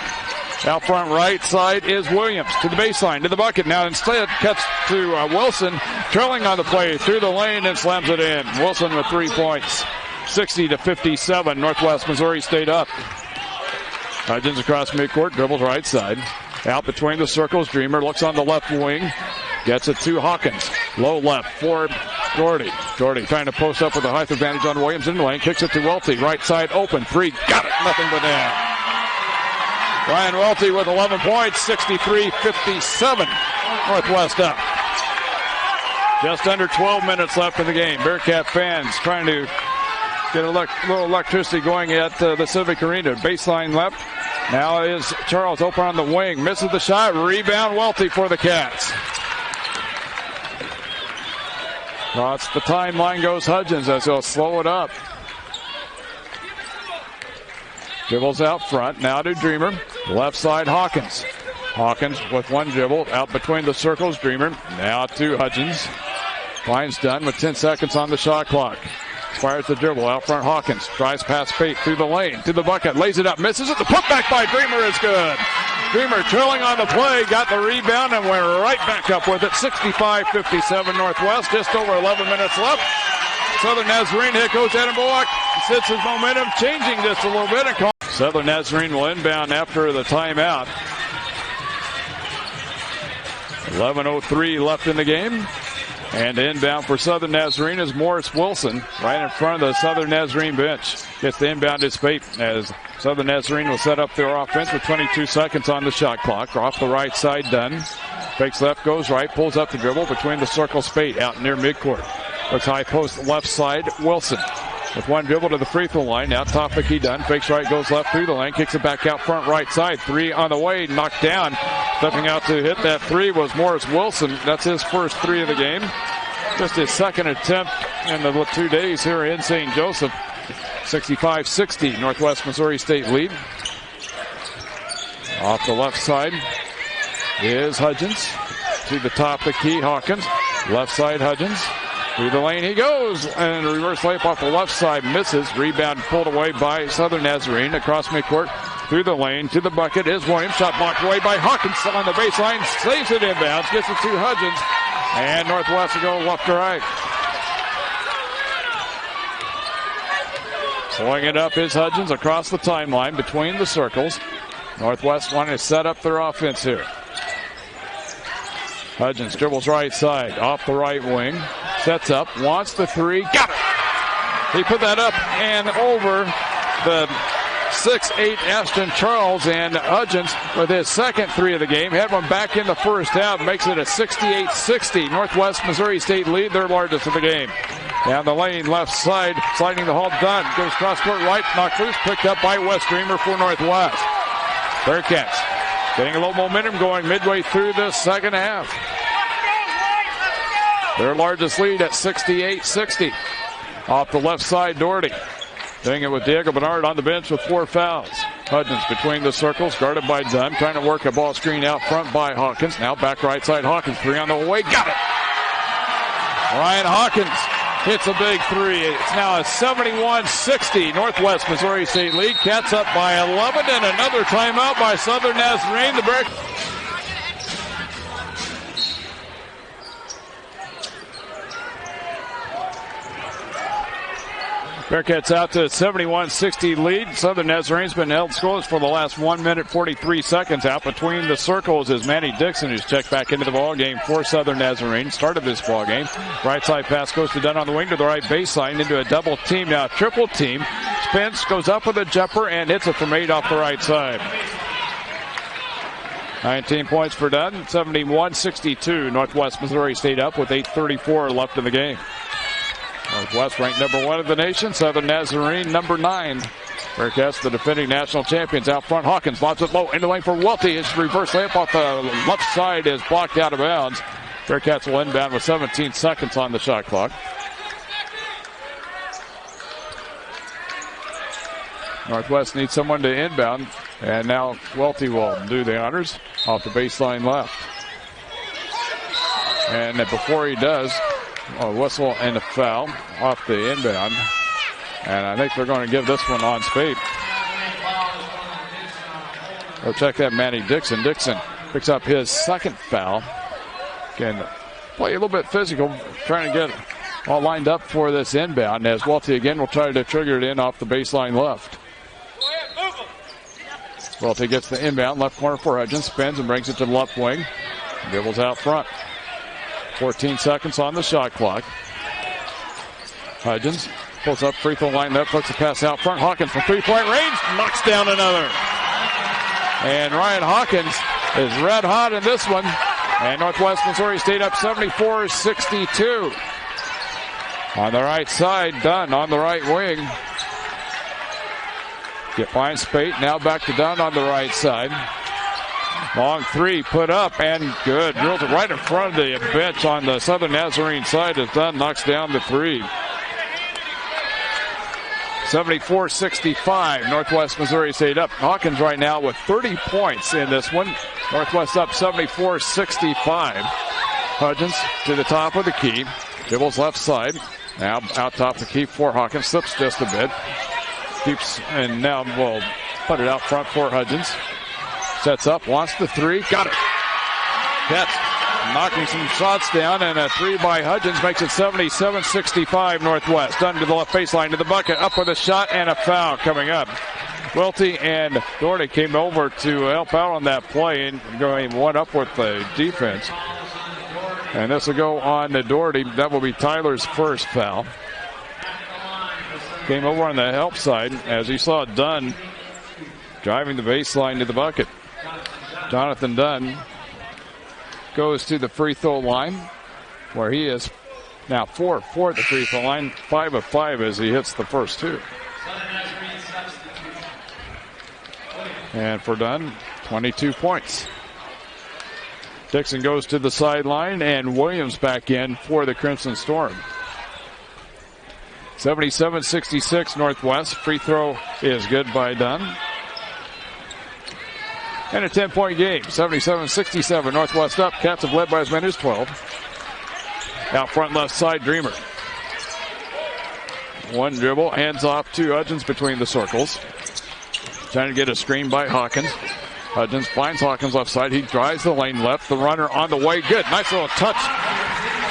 Out front right side is Williams to the baseline, to the bucket. Now instead cuts to Wilson, trailing on the play through the lane and slams it in. Wilson with 3 points, 60-57. Northwest Missouri State up. Hudgens across midcourt, dribbles right side. Out between the circles, Dreamer looks on the left wing. Gets it to Hawkins. Low left for Doherty. Doherty trying to post up with a height advantage on Williams in the lane. Kicks it to Welty. Right side open. 3. Got it. Nothing but net. Ryan Welty with 11 points. 63-57. Northwest up. Just under 12 minutes left in the game. Bearcat fans trying to get a little electricity going at the Civic Arena. Baseline left. Now is Charles open on the wing. Misses the shot. Rebound Welty for the Cats. Across the timeline goes Hudgens as he'll slow it up. Dribbles out front. Now to Dreamer. Left side Hawkins. Hawkins with one dribble. Out between the circles. Dreamer. Now to Hudgens. Finds Dunn with 10 seconds on the shot clock. Fires the dribble. Out front Hawkins. Tries past Spate through the lane. To the bucket. Lays it up. Misses it. The putback by Dreamer is good. Dreamer trailing on the play, got the rebound, and went right back up with it. 65-57 Northwest, just over 11 minutes left. Southern Nazarene, here goes Adam Bullock. Sits his momentum, changing just a little bit. And Southern Nazarene will inbound after the timeout. 11:03 left in the game. And inbound for Southern Nazarene is Morris Wilson, right in front of the Southern Nazarene bench. Gets the inbound to Spate as Southern Nazarene will set up their offense with 22 seconds on the shot clock. Off the right side, Dunn. Fakes left, goes right, pulls up the dribble between the circle. Spate out near midcourt. Looks high post left side, Wilson. With one dribble to the free throw line. Now top of the key, Dunn. Fakes right, goes left through the lane. Kicks it back out front right side. 3 on the way, knocked down. Stepping out to hit that 3 was Morris Wilson. That's his first 3 of the game. Just his second attempt in the 2 days here in St. Joseph. 65-60, Northwest Missouri State lead. Off the left side is Hudgens. To the top of the key, Hawkins. Left side, Hudgens. Through the lane he goes, and a reverse layup off the left side misses. Rebound pulled away by Southern Nazarene across midcourt. Through the lane to the bucket is Williams. Shot blocked away by Hawkins on the baseline. Saves it inbounds, gets it to Hudgens. And Northwest will go left to right. Pulling it up is Hudgens across the timeline between the circles. Northwest wanting to set up their offense here. Hudgens dribbles right side, off the right wing. Sets up, wants the three, got it! He put that up and over the 6'8" Ashton Charles, and Hudgens with his second three of the game. Had one back in the first half, makes it a 68-60 Northwest Missouri State lead, their largest of the game. Down the lane, left side, sliding the hole, Dunn. Goes cross-court right, knocked loose, picked up by West Dreamer for Northwest. Bearcats getting a little momentum going midway through the second half. Their largest lead at 68-60. Off the left side, Doherty. Doing it with Diego Bernard on the bench with 4 fouls. Hudgens between the circles, guarded by Dunn. Trying to work a ball screen out front by Hawkins. Now back right side, Hawkins. 3 on the way, got it! Ryan Hawkins hits a big 3. It's now a 71-60 Northwest Missouri State lead. Cats up by 11, and another timeout by Southern Nazarene. The Bearcats out to a 71-60 lead. Southern Nazarene's been held scoreless for the last 1 minute 43 seconds. Out between the circles is Manny Dixon, who's checked back into the ball game for Southern Nazarene. Started this ball game. Right side pass goes to Dunn on the wing to the right baseline into a double team. Now triple team. Spence goes up with a jumper and hits it from 8 off the right side. 19 points for Dunn. 71-62. Northwest Missouri State up with 8:34 left in the game. Northwest ranked number 1 in the nation. Southern Nazarene number 9. Bearcats, the defending national champions, out front. Hawkins lobs it low into lane for Welty. His reverse layup off the left side is blocked out of bounds. Bearcats will inbound with 17 seconds on the shot clock. Northwest needs someone to inbound, and now Welty will do the honors off the baseline left. And before he does, a whistle and a foul off the inbound. And I think they're going to give this one on Spade. We'll check that Manny Dixon. Dixon picks up his second foul. Can play a little bit physical, trying to get all lined up for this inbound, as Welty again will try to trigger it in off the baseline left. Welty gets the inbound, left corner for Hudgens, spins and brings it to the left wing. Dribbles out front. 14 seconds on the shot clock. Hudgens pulls up, free throw line left, puts the pass out front. Hawkins from 3-point range, knocks down another. And Ryan Hawkins is red hot in this one. And Northwest Missouri State up 74-62. On the right side, Dunn on the right wing. Get behind Spate, now back to Dunn on the right side. Long 3 put up and good. Drills it right in front of the bench on the Southern Nazarene side as Dunn knocks down the 3. 74-65. Northwest Missouri State up. Hawkins right now with 30 points in this one. Northwest up 74-65. Hudgens to the top of the key. Dribbles left side. Now out top the key for Hawkins. Slips just a bit. Keeps and now will put it out front for Hudgens. Sets up, wants the 3, got it. Cats knocking some shots down, and a 3 by Hudgens makes it 77-65 Northwest. Dunn to the left baseline to the bucket, up with a shot and a foul coming up. Welty and Doherty came over to help out on that play and going one up with the defense. And this will go on to Doherty. That will be Tyler's first foul. Came over on the help side as he saw Dunn driving the baseline to the bucket. Jhonathan Dunn goes to the free throw line where he is now 4 for the free throw line, 5 of 5 as he hits the first 2. And for Dunn, 22 points. Dixon goes to the sideline and Williams back in for the Crimson Storm. 77-66 Northwest. Free throw is good by Dunn. And a 10-point game. 77-67 Northwest up. Cats have led by as many as 12. Out front left side, Dreamer. One dribble, hands off to Hudgens between the circles. Trying to get a screen by Hawkins. Hudgens finds Hawkins left side. He drives the lane left. The runner on the way. Good. Nice little touch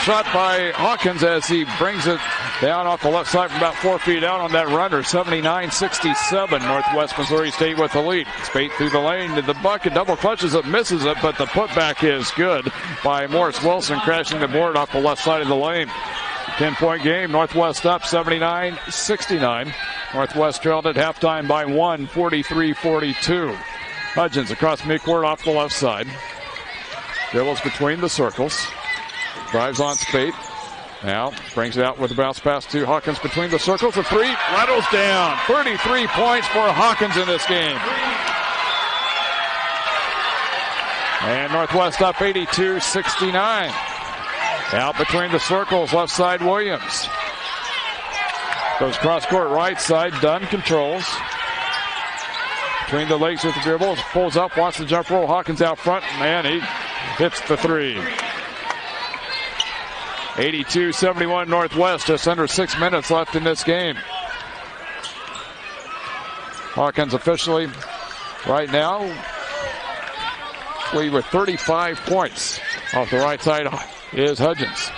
shot by Hawkins as he brings it down off the left side from about 4 feet out on that runner. 79-67. Northwest Missouri State with the lead. Spate through the lane to the bucket. Double clutches it, misses it, but the putback is good by Morris Wilson, crashing the board off the left side of the lane. 10-point game. Northwest up 79-69. Northwest trailed at halftime by 1, 43-42. Hudgens across midcourt off the left side. Dribbles between the circles. Drives on Spate. Now brings it out with a bounce pass to Hawkins between the circles. A three rattles down. 33 points for Hawkins in this game. And Northwest up 82-69. Out between the circles, left side Williams. Goes cross court right side. Dunn controls. Between the legs with the dribbles. Pulls up, wants the jump roll. Hawkins out front. Man, he hits the three. 82-71 Northwest. Just under 6 minutes left in this game. Hawkins officially right now lead with 35 points. Off the right side is Hudgens.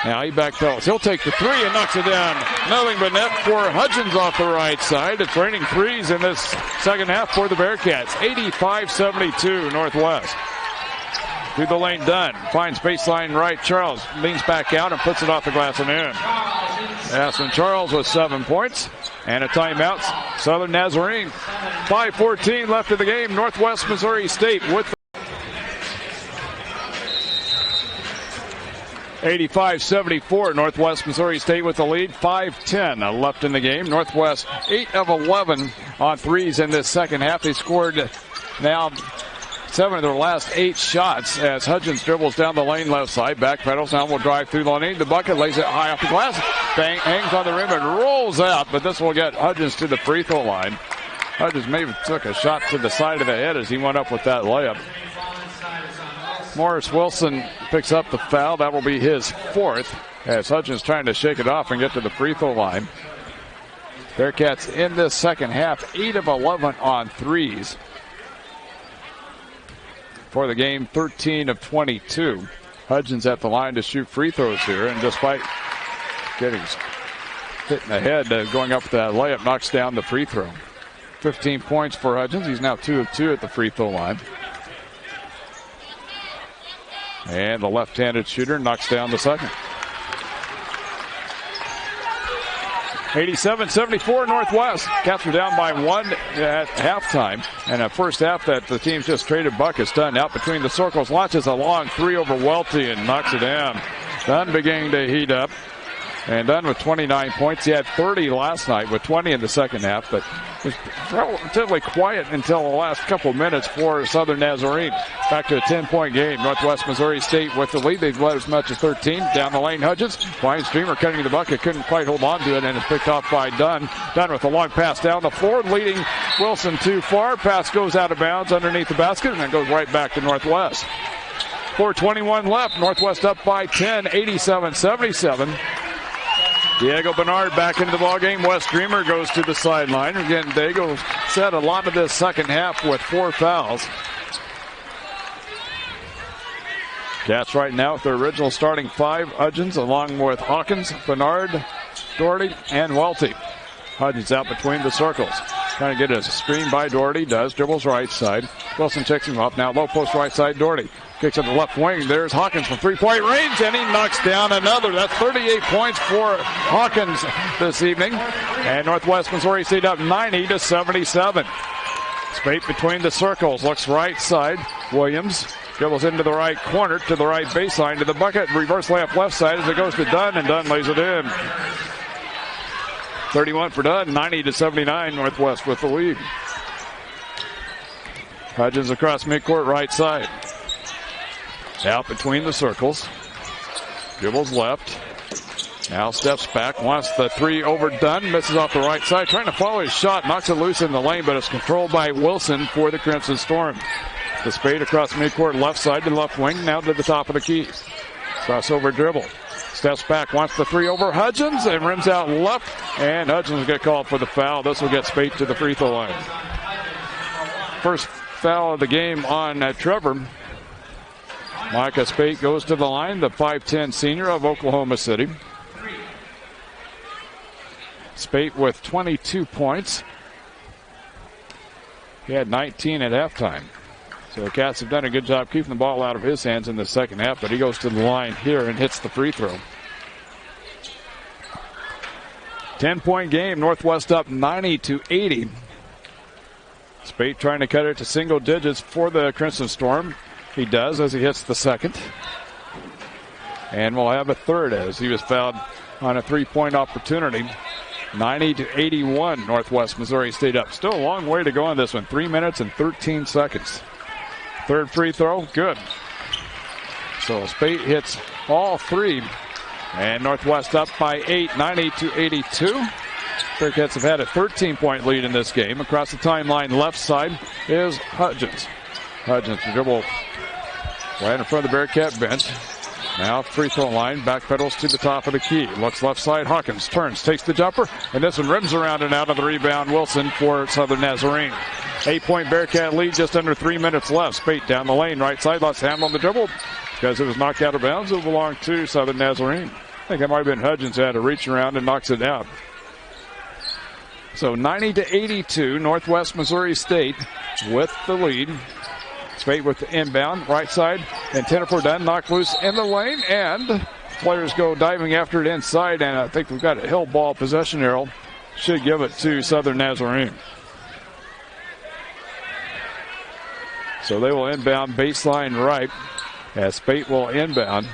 Now he backpedals. He'll take the three and knocks it down. Nothing but net for Hudgens off the right side. It's raining threes in this second half for the Bearcats. 85-72 Northwest. Through the lane, Dunn finds baseline right. Charles leans back out and puts it off the glass and in. Aspen Charles with 7 points and a timeout. Southern Nazarene. 5:14 left of the game. Northwest Missouri State with 85-74. Northwest Missouri State with the lead. 5:10 left in the game. Northwest 8 of 11 on threes in this second half. They scored now 7 of their last 8 shots as Hudgens dribbles down the lane left side. Backpedals. Now will drive through the lane. The bucket lays it high off the glass. Bang, hangs on the rim and rolls out. But this will get Hudgens to the free throw line. Hudgens maybe took a shot to the side of the head as he went up with that layup. Morris Wilson picks up the foul. That will be his 4th as Hudgens trying to shake it off and get to the free throw line. Bearcats in this second half, 8 of 11 on threes. For the game, 13 of 22. Hudgens at the line to shoot free throws here, and despite getting hit in the head, going up with that layup, knocks down the free throw. 15 points for Hudgens. He's now 2 of 2 at the free throw line. And the left-handed shooter knocks down the second. 87-74 Northwest. Cats were down by 1 at halftime. And a first half that the teams just traded buckets. Dunn out between the circles. Launches a long three over Welty and knocks it down. Dunn beginning to heat up. And Dunn with 29 points. He had 30 last night with 20 in the second half. But it was relatively quiet until the last couple of minutes for Southern Nazarene. Back to a 10-point game. Northwest Missouri State with the lead. They've led as much as 13. Down the lane, Hudgens. Brian Streamer cutting the bucket. Couldn't quite hold on to it, and it's picked off by Dunn. Dunn with a long pass down the floor, leading Wilson too far. Pass goes out of bounds underneath the basket, and then goes right back to Northwest. 4:21 left. Northwest up by 10, 87-77. Diego Bernard back into the ballgame. Wes Dreamer goes to the sideline. Again, Diego set a lot of this second half with 4 fouls. Cats right now with their original starting 5. Hudgens along with Hawkins, Bernard, Doherty, and Welty. Hudgens out between the circles. Trying to get a screen by Doherty. Does. Dribbles right side. Wilson checks him up. Now low post right side. Doherty kicks up the left wing. There's Hawkins from 3-point range, and he knocks down another. That's 38 points for Hawkins this evening. And Northwest Missouri State up 90-77. Spate between the circles. Looks right side. Williams dribbles into the right corner to the right baseline to the bucket. Reverse layup left side as it goes to Dunn, and Dunn lays it in. 31 for Dunn, 90-79 Northwest with the lead. Hudgens across midcourt right side. Out between the circles. Dribbles left. Now steps back, wants the three over Dunn, misses off the right side. Trying to follow his shot, knocks it loose in the lane, but it's controlled by Wilson for the Crimson Storm. The Spade across midcourt left side to the left wing, now to the top of the key. Crossover dribble. Steps back, wants the three over Hudgens, and rims out left, and Hudgens will get called for the foul. This will get Spade to the free throw line. First foul of the game on Trevor. Micah Spate goes to the line, the 5'10 senior of Oklahoma City. Spate with 22 points. He had 19 at halftime. So the Cats have done a good job keeping the ball out of his hands in the second half, but he goes to the line here and hits the free throw. 10-point game, Northwest up 90-80. Spate trying to cut it to single digits for the Crimson Storm. He does as he hits the second. And we'll have a third as he was fouled on a three-point opportunity. 90-81, Northwest Missouri State up. Still a long way to go on this one. 3 minutes and 13 seconds. Third free throw, good. So Spate hits all three. And Northwest up by 8, 90-82. Bearcats have had a 13-point lead in this game. Across the timeline left side is Hudgens. Hudgens dribble right in front of the Bearcat bench. Now free throw line, backpedals to the top of the key. Looks left side, Hawkins turns, takes the jumper, and this one rims around and out of the rebound. Wilson for Southern Nazarene. 8-point Bearcat lead, just under 3 minutes left. Spate down the lane, right side, lost hand on the dribble. Because it was knocked out of bounds, it belonged to Southern Nazarene. I think it might have been Hudgens who had to reach around and knocks it out. So 90-82, Northwest Missouri State with the lead. Spate with the inbound, right side, intended for Dunn, knocked loose in the lane, and players go diving after it inside, and I think we've got a hill ball possession arrow. Should give it to Southern Nazarene. So they will inbound baseline right, as Spate will inbound.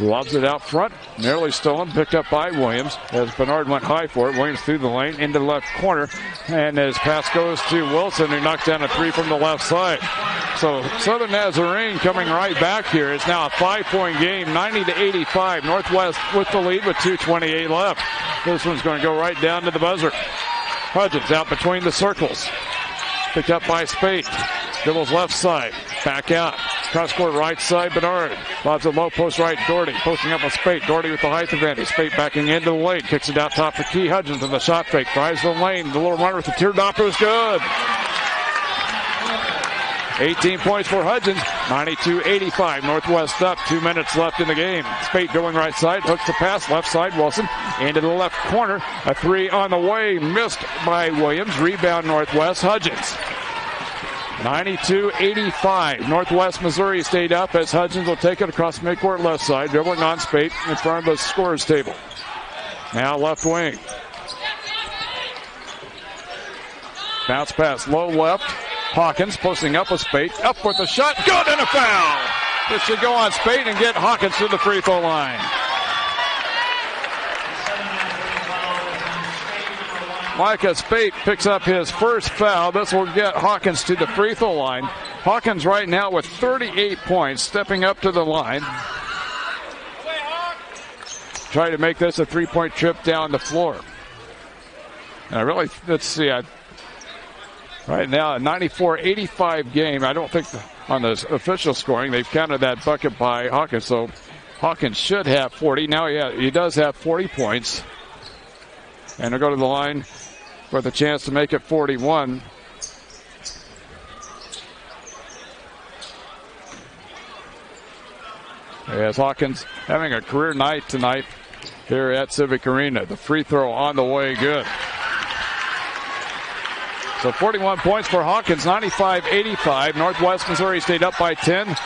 Lobs it out front, nearly stolen, picked up by Williams as Bernard went high for it. Williams through the lane into the left corner, and his pass goes to Wilson, who knocks down a three from the left side. So Southern Nazarene coming right back here. It's now a 5-point game, 90-85. Northwest with the lead with 2:28 left. This one's going to go right down to the buzzer. Hudgens out between the circles, picked up by Spate. Dribbles left side, back out. Cross court right side, Bernard. Lobs a low post right, Doherty. Posting up with Spate. Doherty with the height advantage. Spate backing into the lane. Kicks it out top for Key. Hudgens with the shot fake. Drives the lane. The little runner with the teardrop is good. 18 points for Hudgens. 92-85. Northwest up. 2 minutes left in the game. Spate going right side. Hooks the pass. Left side, Wilson. Into the left corner. A three on the way. Missed by Williams. Rebound Northwest. Hudgens. 92-85. Northwest Missouri State up as Hudgens will take it across midcourt left side, dribbling on Spate in front of the scorer's table. Now left wing. Bounce pass low left. Hawkins posting up with Spate. Up with a shot. Good, and a foul. This should go on Spate and get Hawkins to the free throw line. Micah Spate picks up his first foul. This will get Hawkins to the free throw line. Hawkins right now with 38 points, stepping up to the line. Try to make this a three-point trip down the floor. And let's see, right now a 94-85 game. I don't think on the official scoring they've counted that bucket by Hawkins, so Hawkins should have 40. Now he does have 40 points. And they'll go to the line with a chance to make it 41. As Hawkins having a career night tonight here at Civic Arena. The free throw on the way, good. So 41 points for Hawkins, 95-85. Northwest Missouri State up by 10.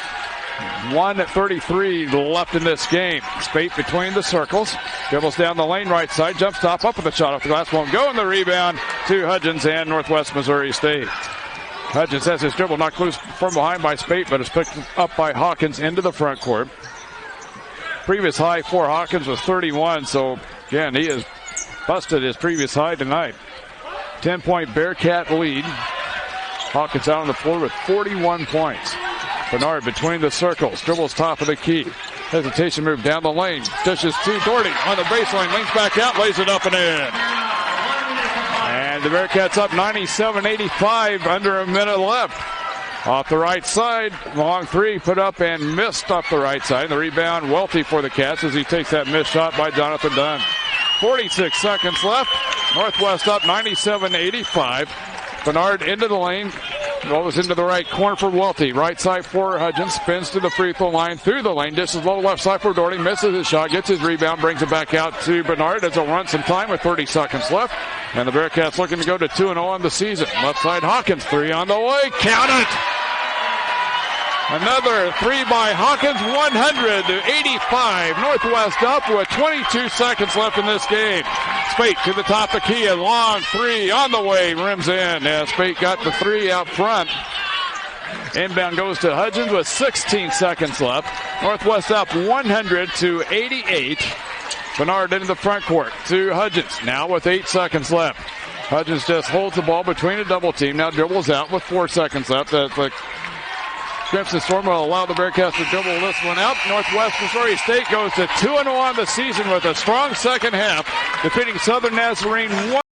1:33 left in this game. Spate between the circles. Dribbles down the lane right side. Jump stop up with a shot off the glass. Won't go in the rebound to Hudgens and Northwest Missouri State. Hudgens has his dribble knocked loose from behind by Spate, but is picked up by Hawkins into the front court. Previous high for Hawkins was 31, so again, he has busted his previous high tonight. 10-point Bearcat lead. Hawkins out on the floor with 41 points. Bernard between the circles, dribbles top of the key. Hesitation move down the lane. Dishes to Doherty on the baseline, leans back out, lays it up and in. And the Bearcats up 97-85, under a minute left. Off the right side, long three put up and missed off the right side. The rebound wealthy for the Cats as he takes that missed shot by Jhonathan Dunn. 46 seconds left. Northwest up 97-85. Bernard into the lane. Rolls into the right corner for Welty. Right side for Hudgens. Spins to the free throw line. Through the lane. Dishes low left side for Doherty. Misses his shot. Gets his rebound. Brings it back out to Bernard as he'll run some time with 30 seconds left. And the Bearcats looking to go to 2-0 on the season. Left side Hawkins. 3 on the way. Count it! Another 3 by Hawkins. 100-85. Northwest up with 22 seconds left in this game. Spate to the top of key. A long 3 on the way. Rims in. Spate got the 3 out front. Inbound goes to Hudgens with 16 seconds left. Northwest up 100-88. Bernard into the front court to Hudgens. Now with 8 seconds left. Hudgens just holds the ball between a double team. Now dribbles out with 4 seconds left. The Crimson Storm will allow the Bearcats to dribble this one out. Northwest Missouri State goes to 2-0 on the season with a strong second half, defeating Southern Nazarene 1.